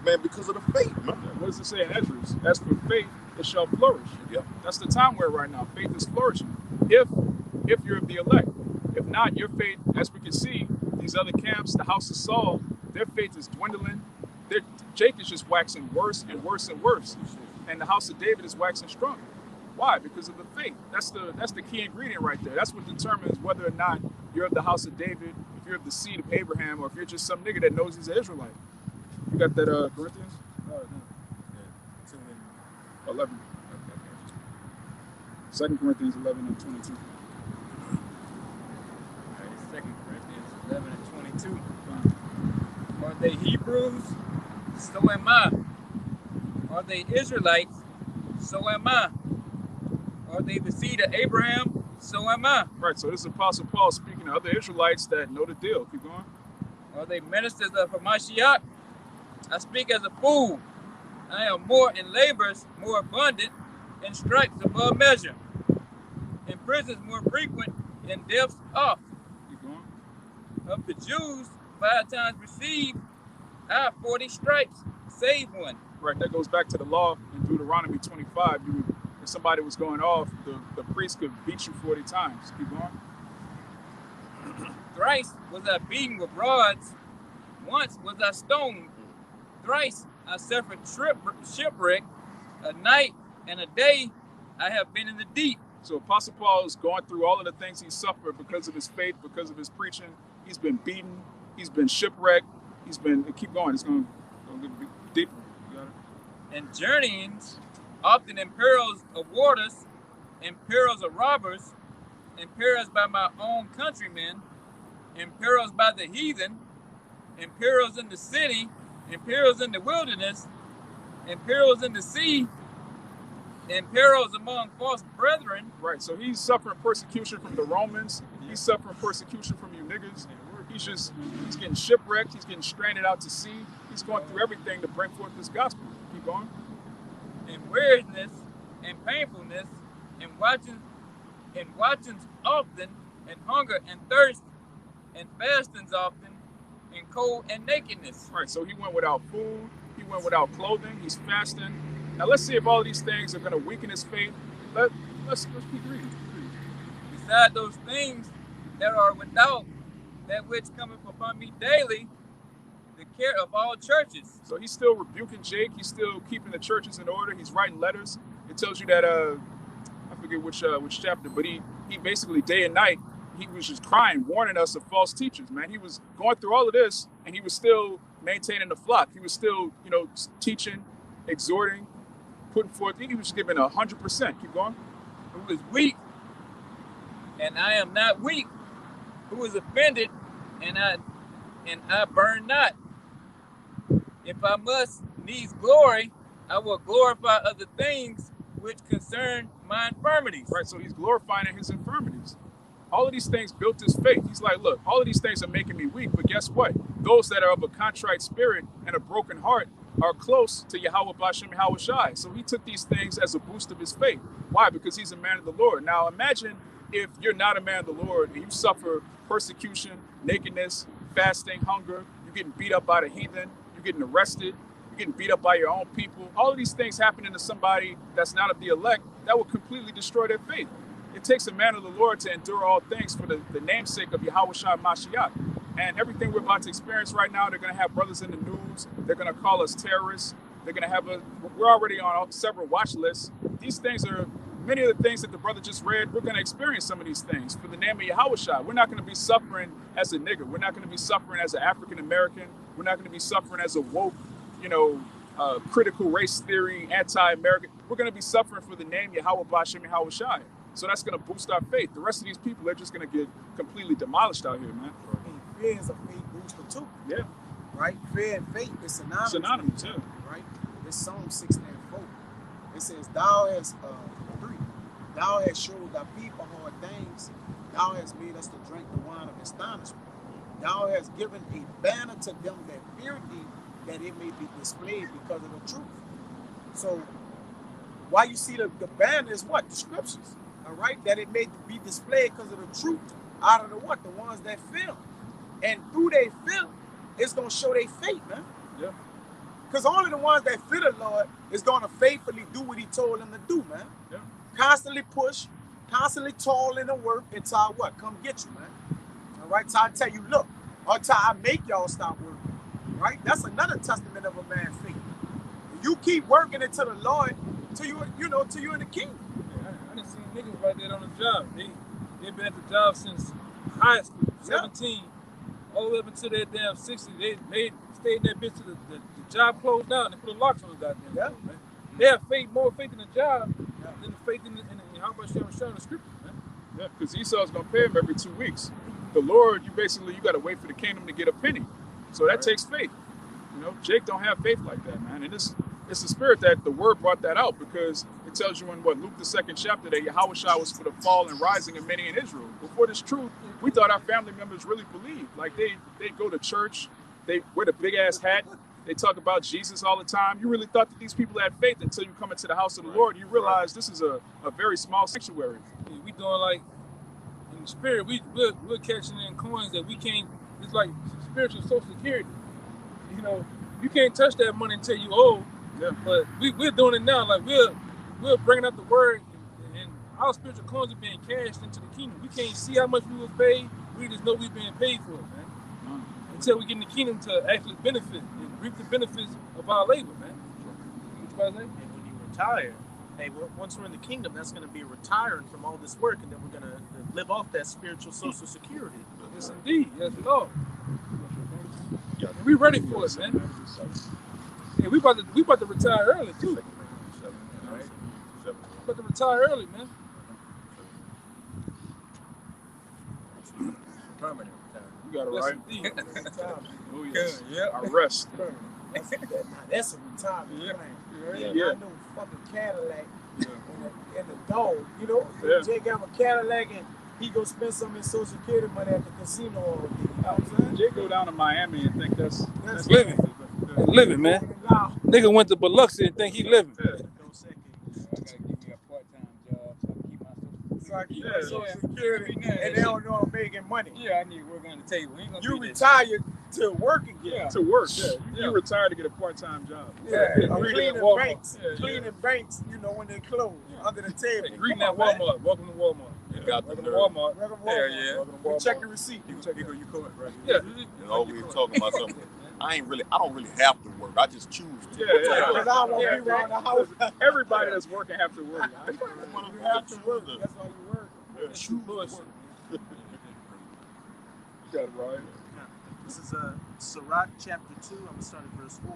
man, because of the faith, man. What does it say in Esdras? As for faith, it shall flourish. Yeah. That's the time we're right now. Faith is flourishing. If you're of the elect. If not, your faith, as we can see, these other camps, the house of Saul, their faith is dwindling. Jake is just waxing worse and worse and worse, and the house of David is waxing stronger. Why? Because of the faith. That's the key ingredient right there. That's what determines whether or not you're of the house of David, if you're of the seed of Abraham, or if you're just some nigga that knows he's an Israelite. You got that Corinthians? No. 11. 2 Corinthians 11 and 22. All right, 2 Corinthians 11 and 22. Are they Hebrews? So am I. Are they Israelites? So am I. Are they the seed of Abraham? So am I. Right, so this is Apostle Paul speaking to other Israelites that know the deal. Keep going. Are they ministers of Hamashiach? I speak as a fool. I am more in labors, more abundant, in stripes above measure, in prisons more frequent, in deaths oft. Keep going. Of the Jews, 5 times received, I have 40 stripes, save one. Right, that goes back to the law in Deuteronomy 25. If somebody was going off, the priest could beat you 40 times. Keep going. Thrice was I beaten with rods, once was I stoned, thrice I suffered shipwreck, a night and a day I have been in the deep. So Apostle Paul is going through all of the things he suffered because of his faith, because of his preaching. He's been beaten, he's been shipwrecked, keep going, it's going to get deeper. You got it? And journeyings, often in perils of waters, in perils of robbers, in perils by my own countrymen, in perils by the heathen, in perils in the city, in perils in the wilderness, in perils in the sea, in perils among false brethren. Right, so he's suffering persecution from the Romans. He's suffering persecution from you niggas. He's getting shipwrecked. He's getting stranded out to sea. He's going through everything to bring forth this gospel. Keep going. In weariness, and painfulness, and watchings often, and hunger and thirst, and fastings often, and cold and nakedness. Right, so he went without food. He went without clothing. He's fasting. Now let's see if all of these things are going to weaken his faith. Let's keep reading. Beside those things that are without, that which cometh upon me daily, the care of all churches. So he's still rebuking Jake. He's still keeping the churches in order. He's writing letters. It tells you that I forget which chapter, but he basically day and night he was just crying, warning us of false teachers. Man, he was going through all of this, and he was still maintaining the flock. He was still teaching, exhorting, putting forth. He was giving 100%. Keep going. Who is weak, and I am not weak. Who is offended, and I burn not. If I must needs glory, I will glorify other things which concern my infirmities. Right, so he's glorifying his infirmities. All of these things built his faith. He's like, look, all of these things are making me weak, but guess what? Those that are of a contrite spirit and a broken heart are close to Yahweh B'Shem Yahweh Shai. So he took these things as a boost of his faith. Why? Because he's a man of the Lord. Now imagine if you're not a man of the Lord and you suffer persecution, nakedness, fasting, hunger, you're getting beat up by the heathen, you're getting arrested, you're getting beat up by your own people. All of these things happening to somebody that's not of the elect, that will completely destroy their faith. It takes a man of the Lord to endure all things for the namesake of Yahweh Shai Mashiach. And everything we're about to experience right now, they're going to have brothers in the news. They're going to call us terrorists. They're going to have we're already on several watch lists. These things are many of the things that the brother just read. We're going to experience some of these things for the name of Yahweh Shai. We're not going to be suffering as a nigger. We're not going to be suffering as an African American. We're not going to be suffering as a woke, critical race theory, anti-American. We're going to be suffering for the name Yahweh B'Shem Yahweh Shai. So that's going to boost our faith. The rest of these people are just going to get completely demolished out here, man. Fear is a faith booster too. Yeah. Right? Fear and faith is synonymous. Synonymous, yeah. Right? This Psalm 16:4. It says, Thou hast Thou hast showed thy people hard things. Thou hast made us to drink the wine of astonishment. Thou hast given a banner to them that fear thee, that it may be displayed because of the truth. So why you see the banner is what? The scriptures. All right? That it may be displayed because of the truth out of the what? The ones that fear. And through their fear, it's going to show their faith, man. Yeah. Because only the ones that fear the Lord is going to faithfully do what he told them to do, man. Yeah. Constantly push, constantly toil in the work until I what? Come get you, man. All right? Till I tell you, look, until I make y'all stop working. right? That's another testament of a man's faith. You keep working until the Lord, till you in the kingdom. Yeah, I done seen niggas like that on the job. They been at the job since high school, 17, all the way up until their damn 60. They stayed in that bitch till the job closed down. They put a lock on the goddamn door, man. They have more faith in the job than the faith in how much they were showing the scriptures, man. Yeah, because Esau's gonna pay him every 2 weeks. The Lord, you got to wait for the kingdom to get a penny. So that takes faith. You know, Jake don't have faith like that, man. And it's the spirit that the word brought that out, because it tells you in Luke the 2nd chapter that Yahushua was for the fall and rising of many in Israel. Before this truth, we thought our family members really believed. Like they go to church, they wear the big ass hat, they talk about Jesus all the time. You really thought that these people had faith until you come into the house of the Lord. You realize this is a very small sanctuary. Yeah, we doing like in the spirit, we're catching in coins that we can't. It's like spiritual social security. You know, you can't touch that money until you old. Yeah. But we're doing it now. Like we're bringing up the word, and our spiritual coins are being cashed into the kingdom. We can't see how much we was paid. We just know we're being paid for it, man. Until we get in the kingdom to actually benefit and reap the benefits of our labor, man. What you about to say? And when you retire, hey, once we're in the kingdom, that's going to be retiring from all this work, and then we're going to live off that spiritual social security. Yes, indeed. Yes, Lord. And we ready for it, man. Yeah, we about to retire early too. About to retire early, man. Permanent. You got it Yes, right. indeed. Oh yes. Yeah. I rest. That's a retirement plan. Yeah. I know fucking Cadillac and the dog. You know, Yeah. Jake have a Cadillac and he go spend some of his Social Security money at the casino all day. You know what I'm saying? Jake go down to Miami and think that's living. Living, man. Nigga went to Biloxi and think he living. I gotta give me a part-time job so I can keep my So I keep Yeah. my Social Security and they don't know I'm making money. Yeah, I need work on the table. We ain't gonna You be this- retire to work again. Yeah. to work. Yeah. You retire to get a part-time job. Yeah, Yeah. cleaning Walmart. banks, Yeah. cleaning banks, you know, when they close under the table. Hey, greeting Come at on, man. Walmart. Welcome to Walmart. You got the Welcome to nerve. Walmart. Welcome to Hell Walmart. yeah. Welcome to You Walmart. check your receipt. You caught right? Yeah. You know, we were talking about something. I don't really have to work. I just choose to. Yeah, yeah. Because I don't want to be around the house. Everybody that's working have to work. You have to work. That's why you work. You got it right. This is Sirach chapter 2. I'm going to start at verse 4.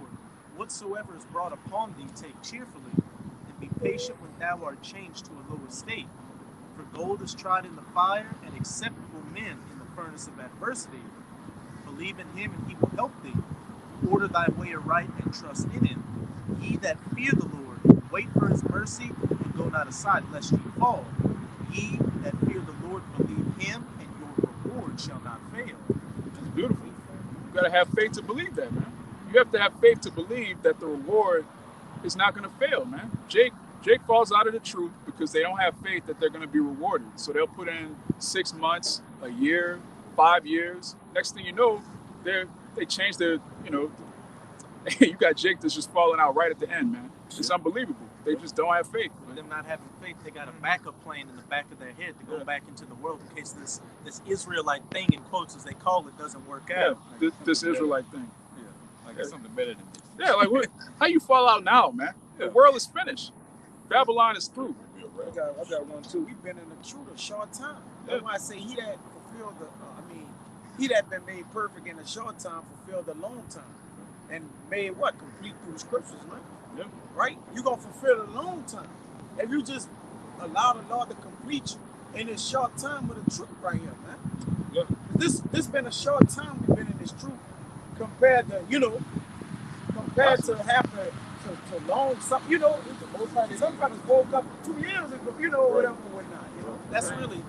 Whatsoever is brought upon thee, take cheerfully, and be patient when thou art changed to a lower state. For gold is tried in the fire, and acceptable men in the furnace of adversity. Believe in him, and he will help thee. Order thy way aright, and trust in him. Ye that fear the Lord, wait for his mercy, and go not aside, lest ye fall. Ye that fear the Lord, believe him, and your reward shall not fail. It's beautiful. You got to have faith to believe that, man. You have to have faith to believe that the reward is not going to fail, man. Jake falls out of the truth because they don't have faith that they're going to be rewarded. So they'll put in 6 months, a year, 5 years. Next thing you know, they change their, you got Jake that's just falling out right at the end, man. It's unbelievable. They just don't have faith. For them not having faith, they got a backup plan in the back of their head to go back into the world in case this Israelite thing, in quotes as they call it, doesn't work Yeah, out. this Israelite thing. Like it's something better than this. Yeah, like what? How you fall out now, man? The world is finished. Babylon is through. I got one too. We've been in the truth a short time. That's why I say he that fulfilled he that been made perfect in a short time fulfilled a long time. And made what? Complete through the scriptures, man. Yeah. Right? You're going to fulfill a long time. If you just allow the Lord to complete you in this short time with the truth right here, man. Yeah. This been a short time we've been in this truth compared to, to having to long, some, somebody woke up 2 years ago, whatever, whatnot, That's really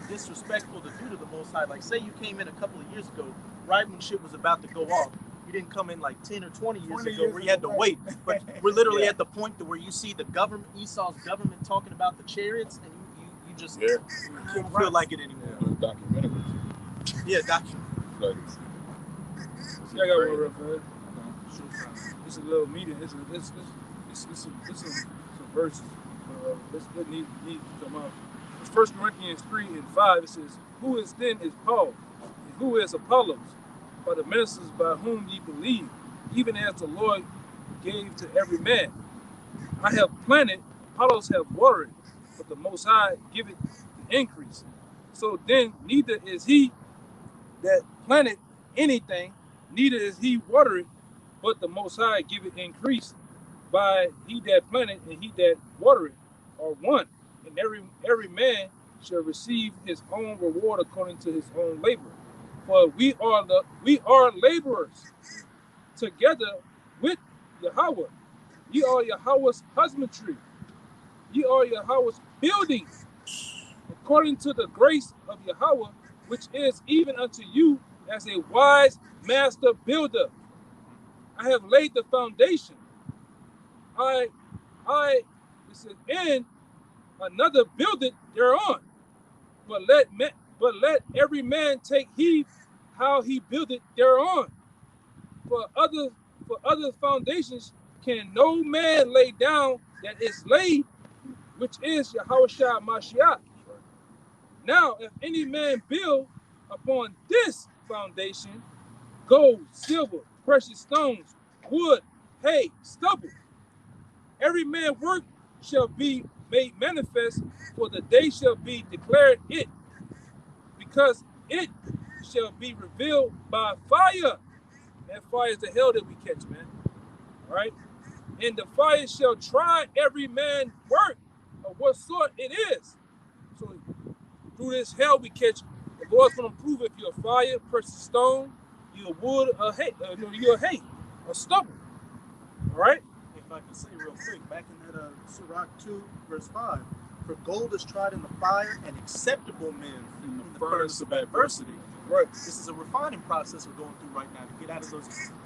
disrespectful to do to the Most High. Like, say you came in a couple of years ago, right when shit was about to go off. You didn't come in like 10 or 20 years ago where you had to wait. But we're literally at the point to where you see the government, Esau's government, talking about the chariots, and you just don't feel like it anymore. Documentary. Yeah, document. Like, Yeah, I got one real fast. It's a little meeting. It's some verses. Let's need to come out. It's 1 Corinthians 3 and 5. It says, "Who is then is Paul, and who is Apollos, by the ministers by whom ye believe, even as the Lord gave to every man. I have planted, Apollos have watered, but the Most High giveth the increase. So then neither is he that planted anything, neither is he watered, but the Most High giveth increase. By he that planted and he that watered are one, and every man shall receive his own reward according to his own labor. For we are laborers together with Yahweh. Ye are Yahweh's husbandry. Ye are Yahweh's building, according to the grace of Yahweh, which is even unto you as a wise master builder. I have laid the foundation. It says, and another buildeth thereon. But let every man take heed how he buildeth thereon. For other foundations can no man lay down that is laid, which is Yahushua Mashiach. Now, if any man build upon this foundation, gold, silver, precious stones, wood, hay, stubble, every man's work shall be made manifest, for the day shall be declared it, because it shall be revealed by fire. That fire is the hell that we catch, man. All right? And the fire shall try every man's work of what sort it is. So through this hell we catch, the Lord's going to prove if you're fire, precious stone, you're wood, or hay, you're hay, or stubble. All right? If I can say real quick, back in that Sirach 2, verse 5, for gold is tried in the fire and acceptable men in the furnace of adversity. Right. This is a refining process we're going through right now to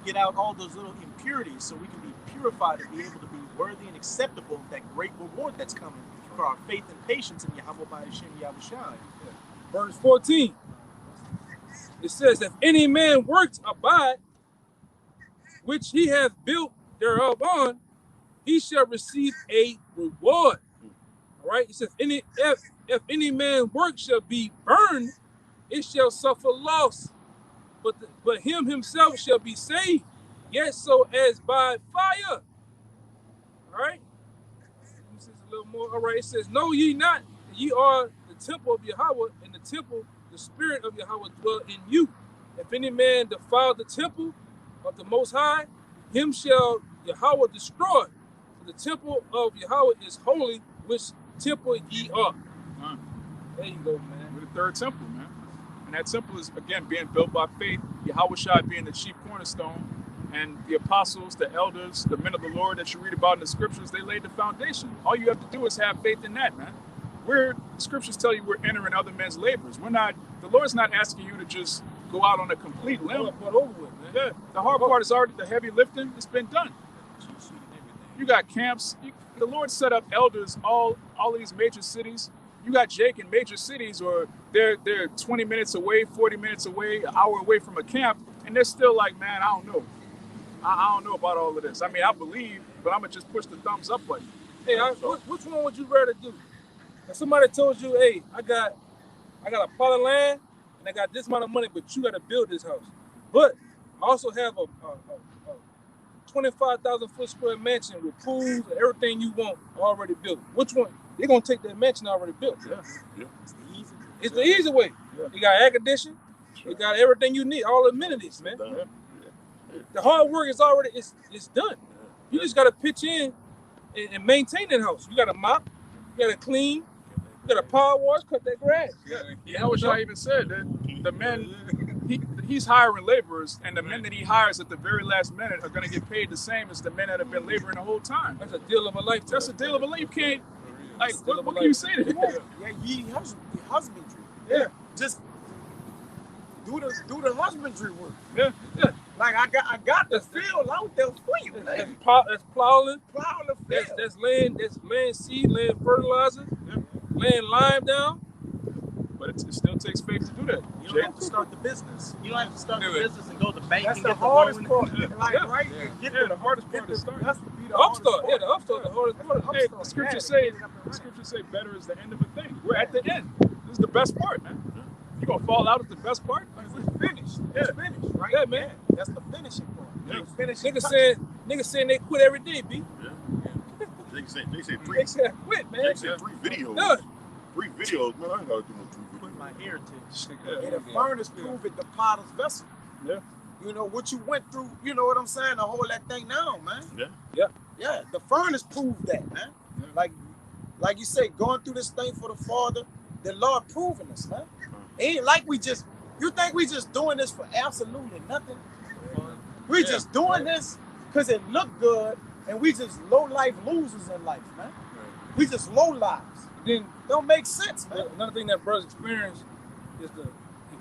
get out all those little impurities so we can be purified and be able to be worthy and acceptable of that great reward that's coming for our faith and patience in Yahweh by Hashem Yahushai. Verse 14. It says, if any man works abide, which he hath built thereof on, he shall receive a reward. All right. It says, if any man work shall be burned, it shall suffer loss, but him himself shall be saved, yet so as by fire. All right. This is a little more. All right. It says, know ye not that ye are the temple of Yahweh, and the temple, the spirit of Yahweh dwell in you. If any man defile the temple of the Most High, him shall Yahweh destroy. For the temple of Yahweh is holy, which temple ye are. There you go, man. We're the third temple, man. And that temple is, again, being built by faith, Yahushua being the chief cornerstone, and the apostles, the elders, the men of the Lord that you read about in the scriptures, they laid the foundation. All you have to do is have faith in that, man. The scriptures tell you we're entering other men's labors. The Lord's not asking you to just go out on a complete limb. But over with, man. Yeah, the hard part is already, the heavy lifting, it's been done. You got camps. The Lord set up elders all of these major cities. You got Jake in major cities, or they're 20 minutes away, 40 minutes away, an hour away from a camp, and they're still like, man, I don't know. I don't know about all of this. I mean, I believe, but I'm gonna just push the thumbs up button. Hey, which one would you rather do? If somebody told you, hey, I got a plot of land and I got this amount of money, but you got to build this house. But I also have a 25,000 foot square mansion with pools and everything you want already built. Which one? They're gonna take that mansion already built. Yeah. It's the easy way. Yeah. You got air conditioning, you got everything you need, all the amenities, man. Yeah. The hard work is already it's done. You just gotta pitch in and maintain that house. You gotta mop, you gotta clean, you gotta power wash, cut that grass. Yahushua even said that the men, he's hiring laborers, and the men that he hires at the very last minute are gonna get paid the same as the men that have been laboring the whole time. That's a deal of a lifetime. That's a deal of a life. You can't, like, what can you say to that? Yeah, ye husbandry. Yeah. Just do the husbandry work. Yeah. Like I got the field out there for you. That's plowing. Plow the field. That's laying seed, laying fertilizer, laying lime down. But it still takes faith to do that. You don't have to start the business. You don't have to start the business and go to the bank That's and the get the hardest loan. part. Like, right? Yeah, the hardest part is start. That's to be the Upstart, hardest the upstart, the hardest part. Hey, the scriptures say better is the end of a thing. We're at the end. This is the best part, man. You gonna fall out at the best part? finished. It's finished, right? Yeah, man. That's the finishing part. Yeah. The finishing Niggas saying they quit every day, B. They say They said quit, man. They said 3 videos. Done. 3 videos, man. I ain't gotta do no 3 Put videos. my heritage. And the furnace proved it, the potter's vessel. Yeah. You know what you went through. You know what I'm saying? To hold that thing down, man. Yeah. Yeah. The furnace proved that, man. Like you say, going through this thing for the Father, the Lord proving us, man. It ain't like you think we just doing this for absolutely nothing? We just doing this because it looked good, and we just low life losers in life, man. We just low lives. Then Don't make sense, man. another thing that brothers experience is the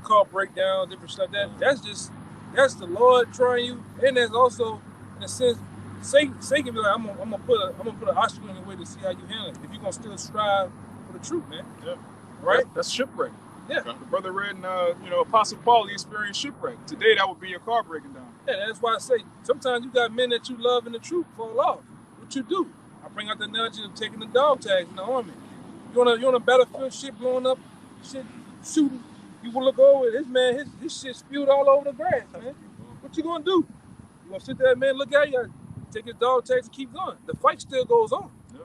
car breakdown, different stuff. That's the Lord trying you, and there's also, in a sense, Satan can be like, I'm gonna put an obstacle in your way to see how you handle it. If you're gonna still strive for the truth, man. Yeah. Right? That's shipwreck. Yeah. The brother read in, Apostle Paul, he experienced shipwreck. Today, that would be your car breaking down. Yeah, that's why I say sometimes you got men that you love and the truth fall off. What you do? I bring out the analogy of taking the dog tags in the army. You on a battlefield, shit blowing up, shit shooting. You will look over his shit spewed all over the grass, man. What you gonna do? You gonna sit there, man, look at you, take his dog tags and keep going. The fight still goes on. Yeah.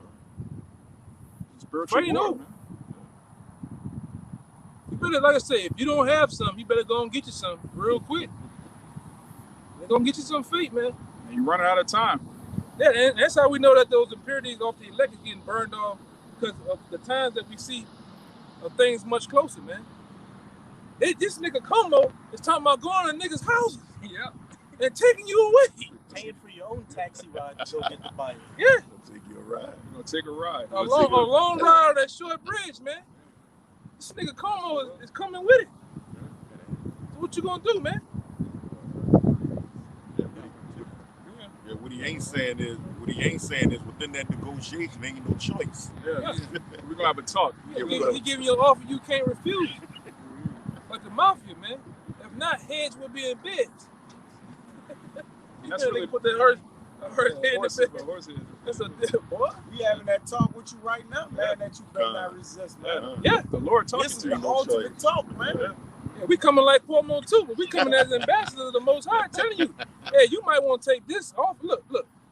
Spiritual Fighting war, over. man. You better, like I say, if you don't have some, you better go and get you some real quick. They're gonna get you some feet, man. And you're running out of time. Yeah, and that's how we know that those impurities off the elect is getting burned off, because of the times that we see of things much closer, man. This nigga Como is talking about going to niggas' houses, and taking you away. Paying for your own taxi ride to go get the Bible. Yeah, I'll take you a ride. You're going to take a ride. a long ride on that short bridge, man. This nigga Como is coming with it. So what you gonna do, man? Yeah, what he ain't saying is within that negotiation ain't no choice. Yeah. We're going to have a talk. He giving you an offer you can't refuse. Like the mafia, man. If not, heads will be in beds. That's They really put that head in the bed. horses. That's a dead boy. We having that talk with you right now, man, that you better not resist, man. Yeah. The Lord talking This is to the you. ultimate talk, man. Yeah, we coming like Cuomo too, but we coming as ambassadors of the Most High, telling you, hey, you might want to take this off. Look,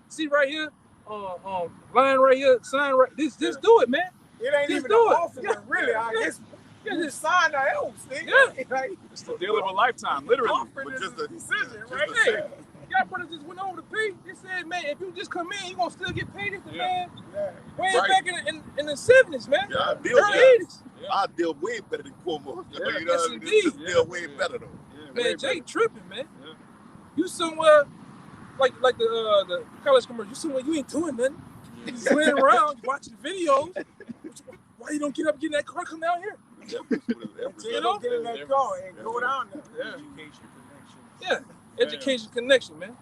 see right here, line right here, sign right. Just do it, man. It ain't Just even do an it. offer, Yeah. really. I Yeah. guess Yeah, you just sign the else, nigga. Yeah. Like, It's the deal of a lifetime, literally. offering But is just a a- decision, just right a there. second. y'all brothers just went over to pay. They said, man, if you just come in, you gonna still get paid as the man. Yeah. Way Right. back in the 70s, man. Yeah, I deal Early with 80s. I deal way better than Cuomo. Yeah. You know Yes, what I mean? indeed. This deal way better though. Yeah, Man, way Jay better. tripping, man. Yeah. You somewhere like the college commercial. You somewhere you ain't doing nothing. You just laying around, you watching videos. Why you don't get up, get in that car, come down here? Until you know? don't get in that car and go down there. Yeah. Education connections. Yeah, education connection, man.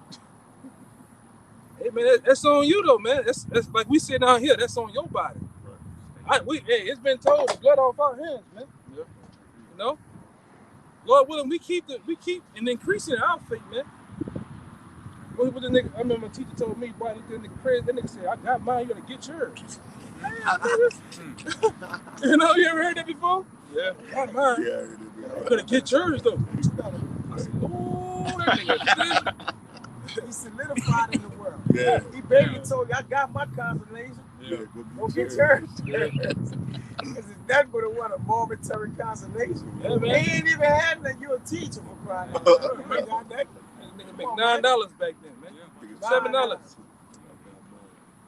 Hey man, that's on you though, man. That's like we sit down here. That's on your body. It's been told, the blood off our hands, man. Yeah. You know, Lord willing, we keep and increasing our faith, man. What the nigga? I remember my teacher told me, boy, that nigga crazy. That nigga said, "I got mine. You gotta get yours." You know, you ever heard that before? Yeah. Got mine. Yeah, You gotta get yours though. I said, "Oh, that nigga." He solidified in the world. yeah. He basically told you, I got my consolation. Yeah, Go get yours. Because it's nothing but a momentary consolation. Yeah, man. He ain't even had that. You're a teacher for crying out loud. You ain't got that. Nigga make $9 back then, man. $7.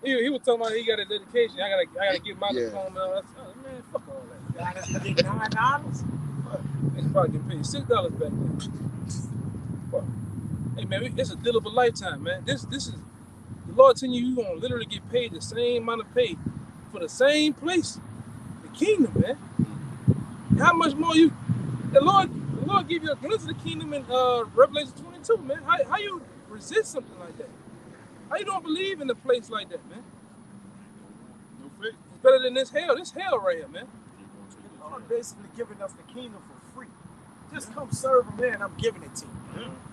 He was talking about he got his education. I gotta get my diploma. I said, oh, man, fuck all that. $9? Niggas probably getting paid $6 back then. Fuck. Hey man, it's a deal of a lifetime, man. This is the Lord telling you gonna literally get paid the same amount of pay for the same place, the kingdom, man. How much more the Lord give you a glimpse of the kingdom in Revelation 22, man. How you resist something like that? How you don't believe in a place like that, man? No faith. It's better than this hell. This hell right here, man. The Lord basically giving us the kingdom for free. Just come serve him there and I'm giving it to you.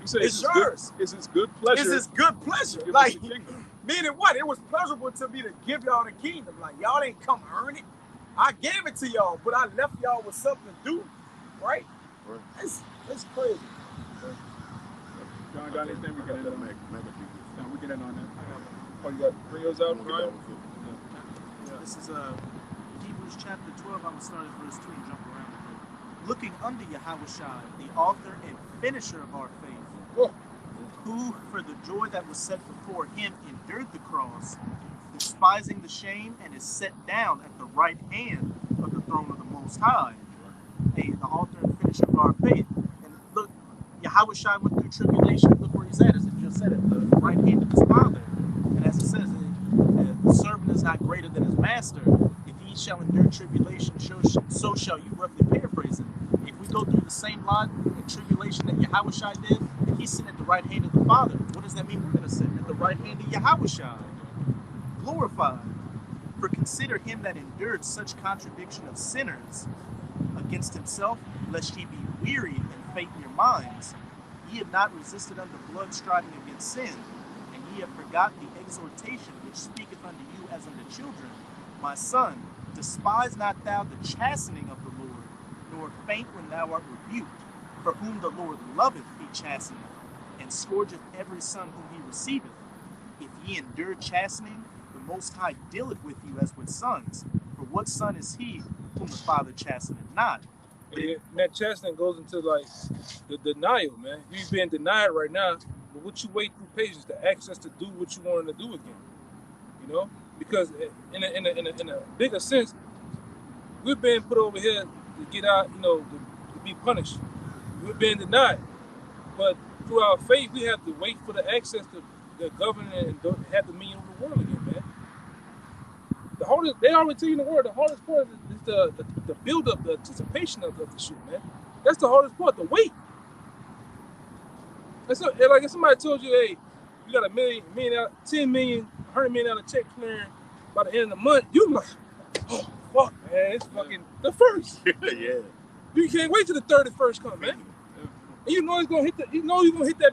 He said It's it's yours. It's his good pleasure. It's his good pleasure. to give us Like, the kingdom. meaning what? It was pleasurable to me to give y'all the kingdom. Like, y'all ain't come earn it. I gave it to y'all, but I left y'all with something to do. Right? Right. It's crazy. John, got anything we can end on? Maccabees. No, we can end on that. Oh, you got bring yours out, Brian? This is Hebrews chapter 12. I will start at verse 2 and jump around a bit. Looking unto Yahushua, the author and finisher of our faith, Oh. who for the joy that was set before him endured the cross, despising the shame, and is set down at the right hand of the throne of the Most High. The author and finisher of our faith. And look, Yahushua went through tribulation. Look where he's at, as it just said, at the right hand of his Father. And as it says, the servant is not greater than his master. If he shall endure tribulation, so shall you, roughly paraphrasing. If we go through the same lot and tribulation that Yahushua did, and he's sitting at the right hand of the Father, what does that mean we're going to sit? At the right hand of Yahushua, glorified. For consider him that endured such contradiction of sinners against himself, lest ye be wearied and faint in your minds. Ye have not resisted unto blood striving against sin, and ye have forgot the exhortation which speaketh unto you as unto children. My son, despise not thou the chastening of the Lord, nor faint when thou art rebuked. For whom the Lord loveth he chasteneth, and scourgeth every son whom he receiveth. If ye endure chastening, the Most High dealeth with you as with sons. For what son is he whom the Father chasteneth not? And that chastening goes into like the denial, man. You've been denied right now, but what you wait through patience to access to do what you wanted to do again. You know, because in a bigger sense, we've been put over here to get out, you know, to be punished. We've been denied, but through our faith, we have to wait for the access to the government and have dominion over the world again, man. The hardest, they always tell you in the word, the hardest part is the build up, the anticipation of the shit, man. That's the hardest part, the wait. That's like if somebody told you, hey, you got $1 million, $10 million, $100 million check clearing by the end of the month, you like, oh fuck, man, it's fucking the first. Yeah. You can't wait till the 31st come, man. And you know it's gonna hit you're gonna hit that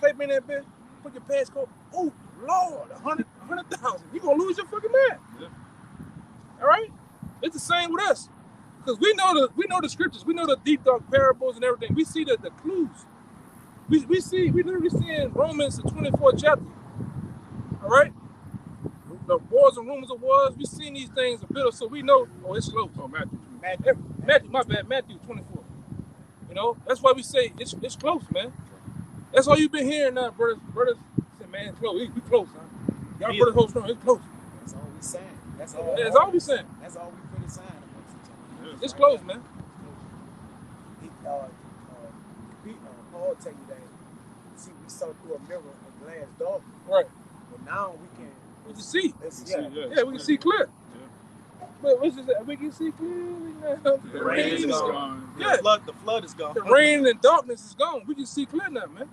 plate in that bitch, put your passcode. Oh Lord, 100,000. You're gonna lose your fucking mind. Yeah. All right? It's the same with us. Because we know the scriptures, we know the deep dark parables and everything. We see the clues. We literally see in Romans the 24th chapter. All right? The wars and rumors of wars, we seen these things a bit, so we know, oh, it's slow. Oh, Matthew. My bad, Matthew 24. You know, that's why we say it's close, man. That's all you've been hearing now, brothers. Brothers say, man, it's close. We close, huh? Y'all brothers hold strong, it's close. That's all we saying. That's all. That's all we saying. That's all we put aside amongst each other. It's close, man. Paul tell you that. See, we saw through a mirror, a glass door. Right. But now we can see. Yeah. We can see clear. But what's this? We can see clearly now. The rain is gone. Yeah. The flood is gone. The rain and darkness is gone. We can see clear now, man.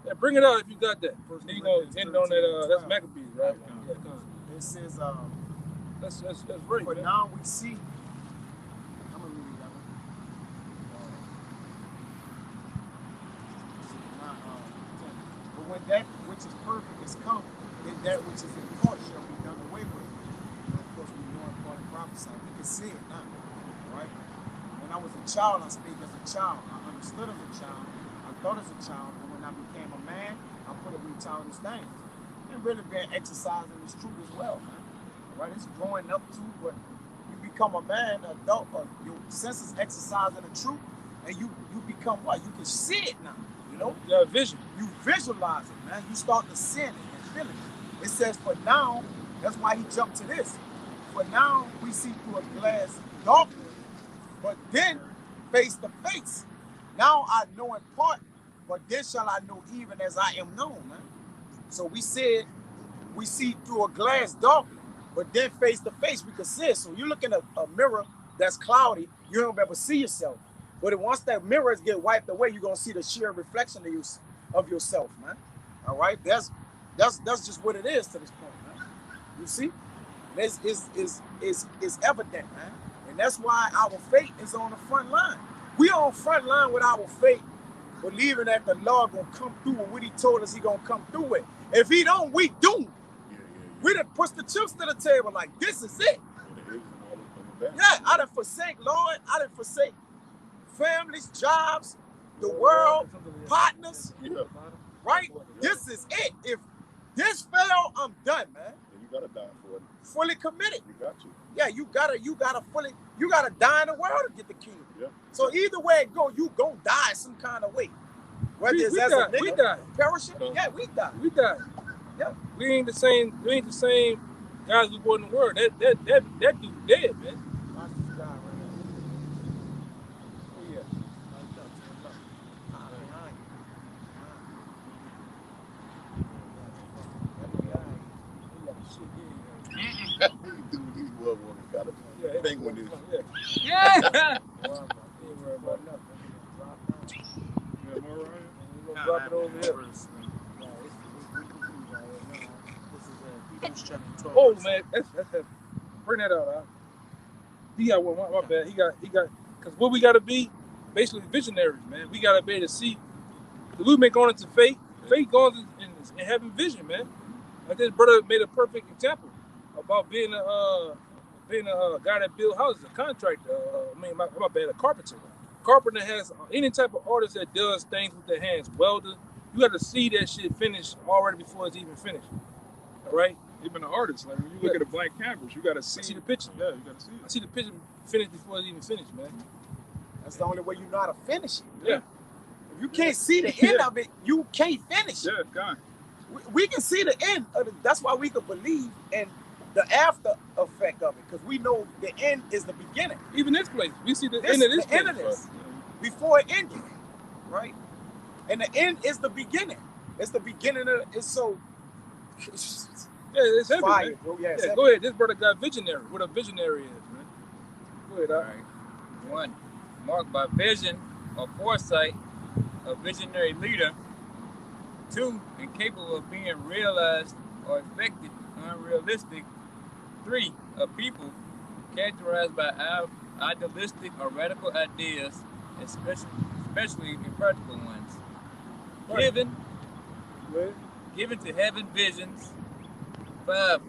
Yeah, bring it out if you got that. Then you gonna end on that. That's Maccabees, right? Yeah, it says that's right. But man. now we see. I'm gonna read that one. But when that which is perfect is come, then that which is in part shall be done away with. Of course, we know in part of prophesy. We can see it now, right? When I was a child, I spake as a child. I understood as a child. I thought as a child. And when I became a man, I put away childish things. And really been exercising this truth as well, man. Right? It's growing up too, but you become a man, an adult, your senses exercising the truth, and you become what? You can see it now, you know? You got vision. You visualize it, man. You start to sin it and feel it. It says, for now, that's why he jumped to this. For now, we see through a glass darkly, but then face to face. Now I know in part, but then shall I know even as I am known, man. So we said we see through a glass darkly, but then face to face we can see it. So you look in a mirror that's cloudy, you don't ever see yourself. But once that mirrors get wiped away, you're gonna see the sheer reflection of yourself, man. All right, that's just what it is to this point, man. You see, it's evident, man, and that's why our faith is on the front line. We on front line with our faith, believing that the Lord gonna come through with what He told us He gonna come through with. If He don't, we doomed. We done push the chips to the table like this is it. Yeah, I done forsake, Lord. I done forsake families, jobs, the world, partners, Yeah. right? This is it. If this fail, I'm done, man. And you gotta die for it. Fully committed. You got to. Yeah, you gotta die in the world to get the kingdom. Yeah. So either way it go, you gonna die some kind of way. Whether it's as a we nigga, died. perishing, So- yeah, we die. We died. Yeah. We ain't the same guys who born in the world. That dude dead, man. Watch this guy right here. Oh, yeah. Dude, these world women gotta Yeah, think with this. Yeah. Yeah, more around here? Drop it over here. Oh man, that's heavy. Bring that out. He got one. My bad. He got. Because what we gotta be, basically visionaries, man. We gotta be able to see. We been going into faith. Faith going and having vision, man. Like this brother made a perfect example about being a guy that build houses, a contractor. My bad, a carpenter. Carpenter has any type of artist that does things with their hands. Welder, you got to see that shit finished already before it's even finished. All right. Even the artist, like when you look at a blank canvas, you gotta I see see. the picture. Yeah, you gotta see I it. see the picture finished before it's even finished, man. That's the only way you know how to finish it. Yeah. If you can't see the end of it, you can't finish it. Yeah, God. We can see the end of it. That's why we can believe in the after effect of it, because we know the end is the beginning. Even this place, we see the This end of this the end of place. this before it ended, right? And the end is the beginning. It's the beginning of it's so Yeah, it's heavy, fire, man. bro. Yeah, it's Yeah, heavy. go ahead. This brother got visionary. What a visionary is, man. Go ahead, All right. 1, marked by vision or foresight, a visionary leader. 2, incapable of being realized or effected, unrealistic. 3, a people characterized by idealistic or radical ideas, especially impractical ones. Right. Given Go ahead. given to having visions. 5,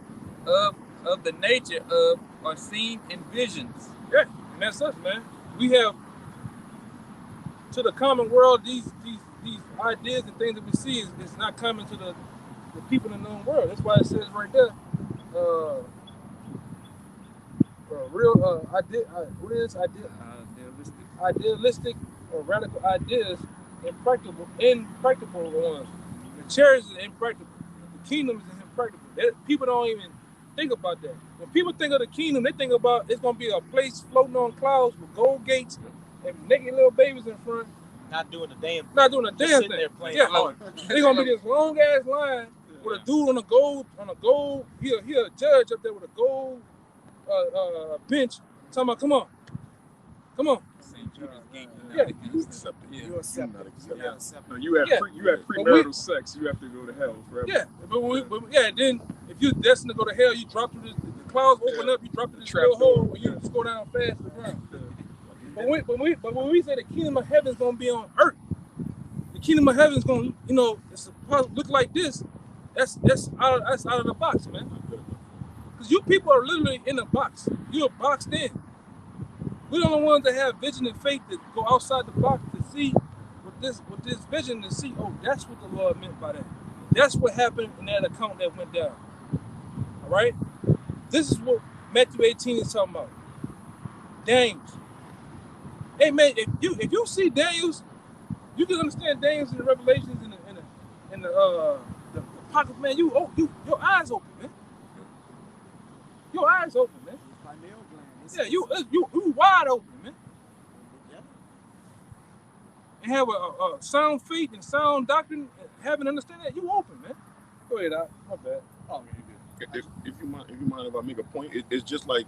of the nature of or seen in visions. Yeah, and that's us, man. We have to the common world these ideas and things that we see is not coming to the people in the known world. That's why it says right there, idealistic or radical ideas, impractical ones. The church is impractical. The kingdom is impractical. People don't even think about that. When people think of the kingdom, they think about it's gonna be a place floating on clouds with gold gates and naked little babies in front, Not doing a damn thing. not doing a Just damn sitting thing. there playing Yeah, alone. they're gonna be this long ass line with a dude on a gold. He a judge up there with a gold bench. Talking about, come on. St. Judas Gate. Yeah. You accept it. Yeah. You accept not it. accept You it. accept No, it. you have Yeah. premarital sex. You have to go to hell forever. Yeah, but then if you're destined to go to hell, you drop through the clouds open up, you drop through this Trap little door. hole, and you just go down fast to the ground. But when we say the kingdom of heaven is gonna be on earth, the kingdom of heaven is gonna, it's supposed to look like this. That's out of the box, man. Because you people are literally in a box. You're boxed in. We're the only ones that have vision and faith that go outside the box to see with this vision to see, oh, that's what the Lord meant by that. That's what happened in that account that went down. All right? This is what Matthew 18 is talking about. Daniels. Hey man, if you see Daniels, you can understand Daniels in the Revelations in the pocket, man. Your eyes open, man. Your eyes open, man. Pineal gland. It's- Yeah, you wide open, man. Yeah. And have a sound faith and sound doctrine, having understand that you open, man. Go ahead, my bad. Oh, you're good. If you mind if I make a point, it's just like,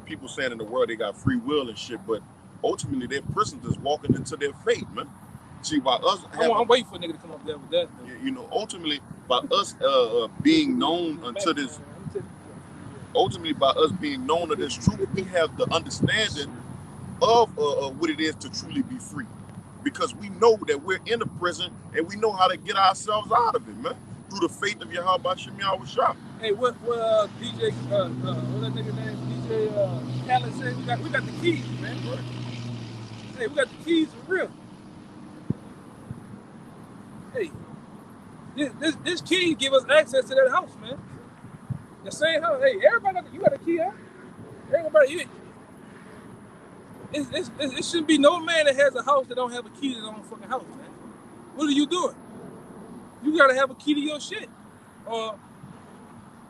people saying in the world they got free will and shit, but ultimately they're prisoners just walking into their fate, man. See, by us I'm waiting for a nigga to come up there with that. ultimately by us being known unto this, ultimately by us being known of this truth, we have the understanding of what it is to truly be free, because we know that we're in a prison and we know how to get ourselves out of it, man, through the faith of Yahweh Bashem Yahweh Shah. Hey, what DJ what that nigga name? DJ Khaled said we got the keys, man. Hey, we got the keys for real. Hey, this key give us access to that house, man. The same house. Hey, everybody you got a key, huh? Everybody, it shouldn't be no man that has a house that don't have a key to their own fucking house, man. What are you doing? You gotta have a key to your shit. Or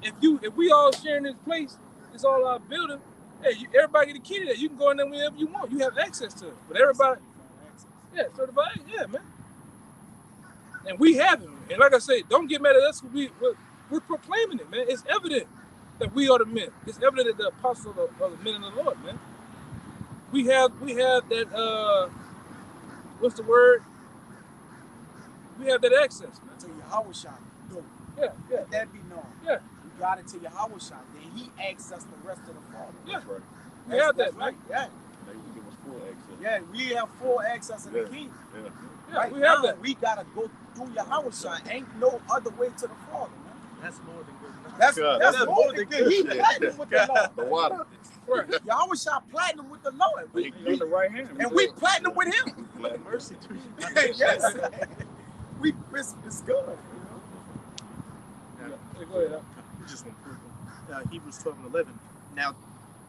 if we all sharing this place, it's all our building. Hey, everybody get a key to that. You can go in there whenever you want. You have access to it. But everybody, yeah, certified, yeah, man. And we have it. And like I say, don't get mad at us. We're proclaiming it, man. It's evident that we are the men. It's evident that the apostles are the men of the Lord, man. We have that. What's the word? We have that access, man. To Yahweh Shai. Yeah. Let that be known. Yeah. We got it to Yahweh Shai. Then he accessed the rest of the Father. Yeah. That's right. We have that, right. man. Yeah. Now you can give us full access. Yeah, we have full access to the kingdom. Yeah. Yeah, Right we now, have that. we gotta go through Yahweh Shai. Ain't no other way to the Father, man. That's more than good enough. That's God, more than good. He platinum with the Lord. The water. Right. Yahweh Shai platinum with the Lord. He on the right hand. And we platinum with him. Mercy to you. Yes. It's good. Hey, go ahead. Just one proof. Hebrews 12:11.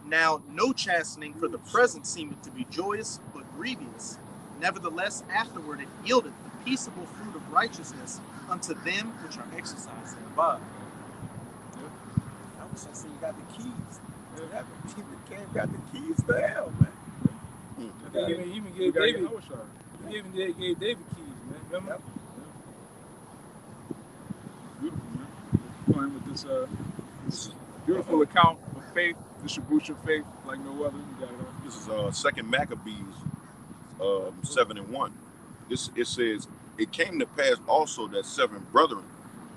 Now, no chastening for the present seemeth to be joyous, but grievous. Nevertheless, afterward it yieldeth the peaceable fruit of righteousness unto them which are exercised thereby. I wish I said you got the keys. You can't got the keys to hell, man. He even gave David. He even gave David keys, man. Remember? Yep. Beautiful, man. Going with this beautiful account of faith, distribution of faith like no other. You got it all. This is Second Maccabees 7:1. It says, it came to pass also that 7 brethren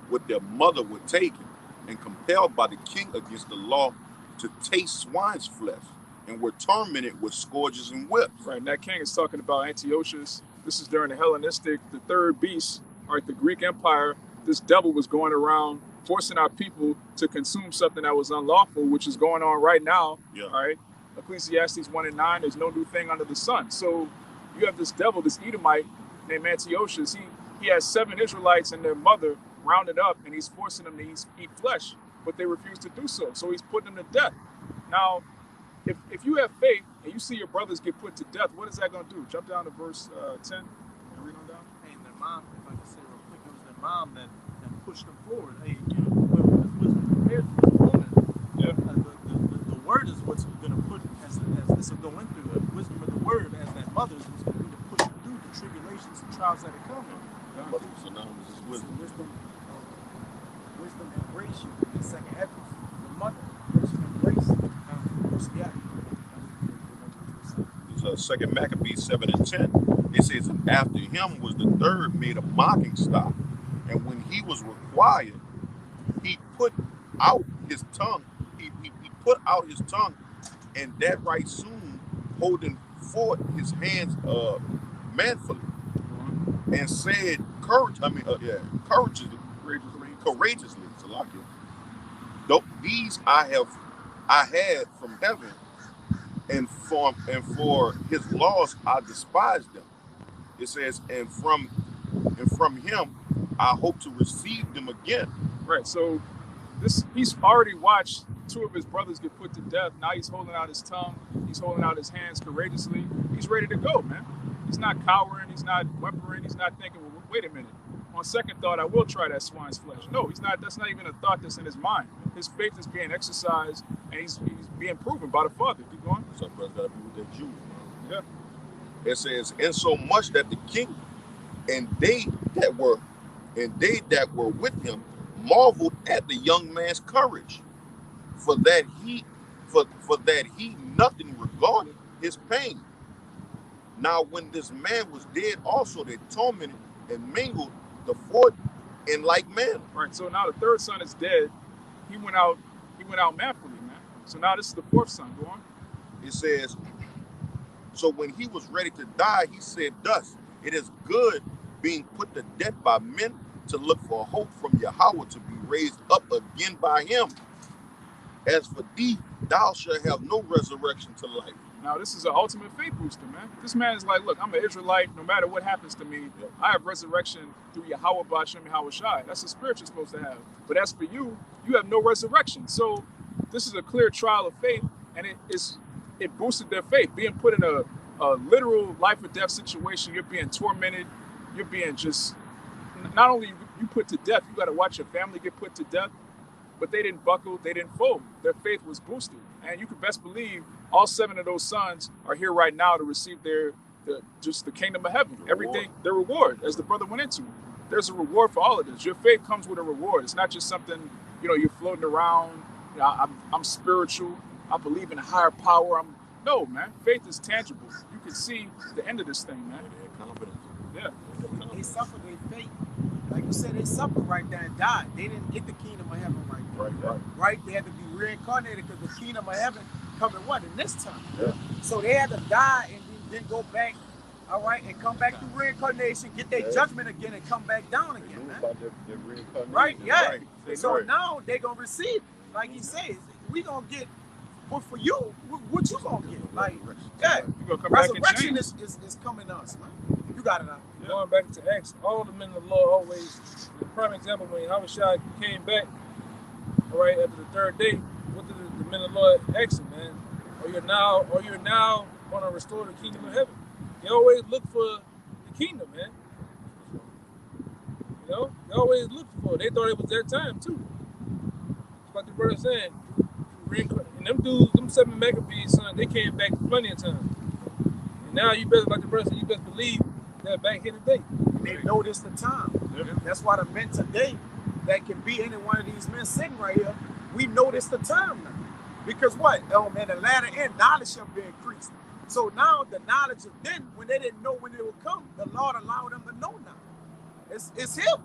with their mother were taken and compelled by the king against the law to taste swine's flesh, and were tormented with scourges and whips. Right, and that king is talking about Antiochus. This is during the Hellenistic, the third beast, right, the Greek Empire. This devil was going around forcing our people to consume something that was unlawful, which is going on right now, Yeah. right? Ecclesiastes 1:9, there's no new thing under the sun. So you have this devil, this Edomite named Antiochus. He has 7 Israelites and their mother rounded up, and he's forcing them to eat flesh, but they refuse to do so. So he's putting them to death. Now, if you have faith and you see your brothers get put to death, what is that going to do? Jump down to verse 10 and read on down. Hey, and their mom, if I can say real quick, it was their mom that pushed them forward. Hey, whoever was prepared for the woman, the word is what's going to put, as this will go into the wisdom of the word, as that mother's was going to be to push them through the tribulations and trials that are coming. Mother was synonymous with wisdom. Wisdom and grace you in second heavens. The mother, wisdom and grace. Yeah. This is 2 Maccabees 7:10. It says, and after him was the third made a mocking stock, and when he was required, he put out his tongue. He put out his tongue, and that right soon, holding forth his hands manfully, and said, courageously, Salakia. Though these I had from heaven, and for his laws I despised them. It says, and from him I hope to receive them again. Right, so he's already watched 2 of his brothers get put to death. Now he's holding out his tongue. He's holding out his hands courageously. He's ready to go, man. He's not cowering. He's not whimpering. He's not thinking, well, wait a minute. On second thought, I will try that swine's flesh. No, he's not. That's not even a thought that's in his mind. His faith is being exercised, and he's being proven by the Father. Keep going. Some brothers got to be with that Jew. Yeah. It says, and so much that the king and they that were with him marveled at the young man's courage, for that he nothing regarded his pain. Now when this man was dead also, they tormented and mingled the fourth in like manner. Right. So now the third son is dead. He went out manfully, man. So now this is the 4th son. Go on. It says, so when he was ready to die, he said thus, it is good being put to death by men to look for hope from Yahweh to be raised up again by him. As for thee, thou shalt have no resurrection to life. Now, this is an ultimate faith booster, man. This man is like, look, I'm an Israelite. No matter what happens to me, I have resurrection through Yahweh B'Shem Yahweh Shai. That's the spirit you're supposed to have. But as for you, you have no resurrection. So this is a clear trial of faith, and it boosted their faith. Being put in a literal life or death situation, you're being tormented. You're being just, not only you put to death, you got to watch your family get put to death. But they didn't buckle, they didn't fold. Their faith was boosted. And you can best believe all 7 of those sons are here right now to receive the kingdom of heaven. Everything, their reward, as the brother went into. There's a reward for all of this. Your faith comes with a reward. It's not just something, you're floating around. I'm spiritual. I believe in a higher power. No, man. Faith is tangible. You can see the end of this thing, man. Confidence. Yeah. They suffered their fate. Like you said, they suffered right there and died. They didn't get the kingdom of heaven right there. Right? They had to be reincarnated because the kingdom of heaven coming in this time. Yeah. So they had to die and then go back, all right, and come back through reincarnation, get their judgment again and come back down again, man. About their reincarnation. Right? Yeah. Right. So now they're going to receive, like he says, we going to get, what for you, what you going to get? Like, yeah, You're gonna come back and resurrection change. is coming to us, man. You got it out. Going back to Acts, all the men of the Lord always, the prime example, when Yahushua came back, all right, after the 3rd day, what did the men of the Lord ask him, man? Are you now going to restore the kingdom of heaven? They always look for the kingdom, man. They always look for it. They thought it was their time, too. It's like the brother saying, and them dudes, them 7 Maccabees, son, they came back plenty of times. And now you better, like the brother said, you better believe they're back here today. They know this the time. Yeah. That's why the men today that can be any one of these men sitting right here, we know this the time now. Because what? Oh man, the latter end, knowledge shall be increased. So now the knowledge of then, when they didn't know when it would come, the Lord allowed them to know now. It's him.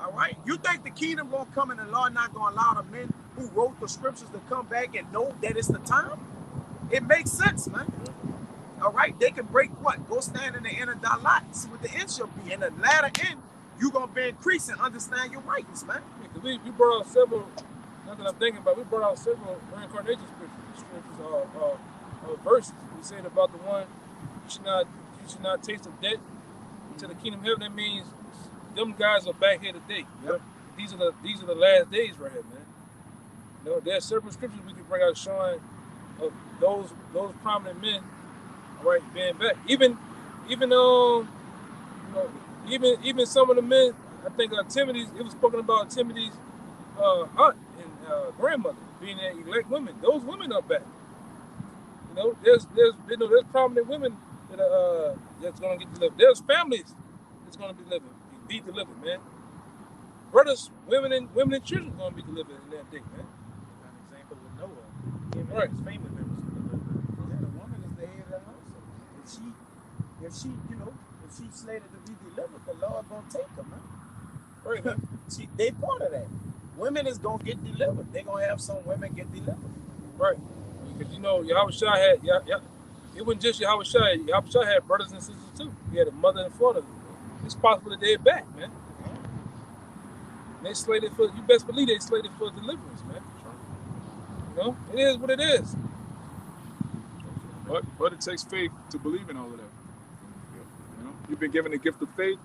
All right. You think the kingdom gonna come and the Lord not gonna allow the men who wrote the scriptures to come back and know that it's the time? It makes sense, man. All right, they can break what? Go stand in the inner dalat, see what the end shall be. In the latter end, you're going to be increasing, understand your rights, man. Yeah, we brought out several, now that I'm thinking about it, we brought out several reincarnation scriptures, verses. We said about the one, you should not taste of death to the kingdom of heaven. That means them guys are back here today. Yep. These are the last days right here, man. There's several scriptures we can bring out showing of those prominent men, right, being back. Even some of the men, I think Timothy's, it was spoken about Timothy's aunt and grandmother being elect women. Those women are back. There's prominent women that that's gonna get delivered. There's families that's gonna be delivered, man. Brothers, women and children are gonna be delivered in that day, man. An example with Noah. Him and Right. his family members. Yeah, the woman is the head of the household. If she's slated to be delivered, the Lord gonna take her, man. Right, man. They part of that. Women is gonna get delivered. They're gonna have some women get delivered. Right. Because Yahushua had, it wasn't just Yahushua. Yahushua had brothers and sisters too. He had a mother and father. It's possible that they're back, man. They slated for, you best believe they slated for deliverance, man. It is what it is. But it takes faith to believe in all of that. You've been given the gift of faith.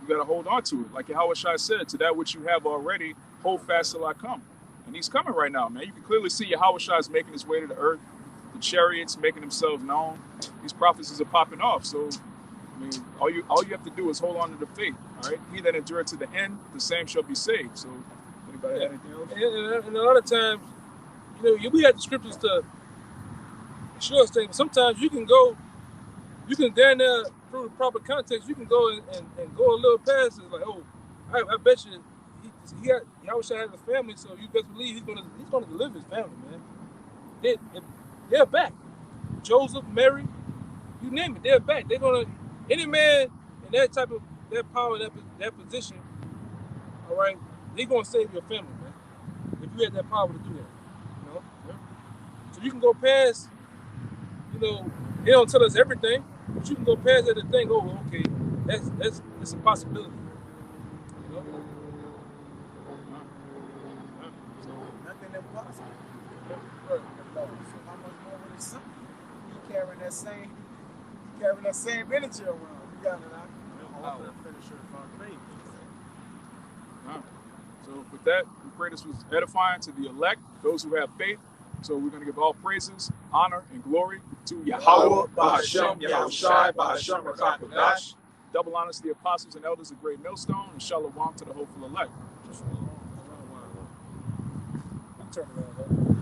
You got to hold on to it. Like Yahushua said, to that which you have already, hold fast till I come. And he's coming right now, man. You can clearly see Yahushua is making his way to the earth. The chariots making themselves known. These prophecies are popping off. So, all you have to do is hold on to the faith. All right. He that endured to the end, the same shall be saved. So, anybody have anything else? And a lot of times, we have the scriptures to sure state, but sometimes you can down there through the proper context, you can go and go a little past it. Like, oh, I bet you he Yahushua has a family, so you best believe he's gonna deliver his family, man. They're back. Joseph, Mary, you name it, they're back. They're gonna, any man in that power, that position, all right, they're gonna save your family, man. If you had that power to do that, So you can go past, they don't tell us everything, but you can go past that and think, oh, okay, that's a possibility. Nothing impossible. Right. Lord. So how much more with his son? He carrying that same energy around. You got it, huh? The author and finisher of our faith. So with that, we pray this was edifying to the elect, those who have faith. So we're going to give all praises, honor, and glory to Yahweh, Bahashem, Yahushai, Bahashem, Rakakadash. double honors to the apostles and elders of Great Millstone, and shalom to the hopeful elect. Turn it around.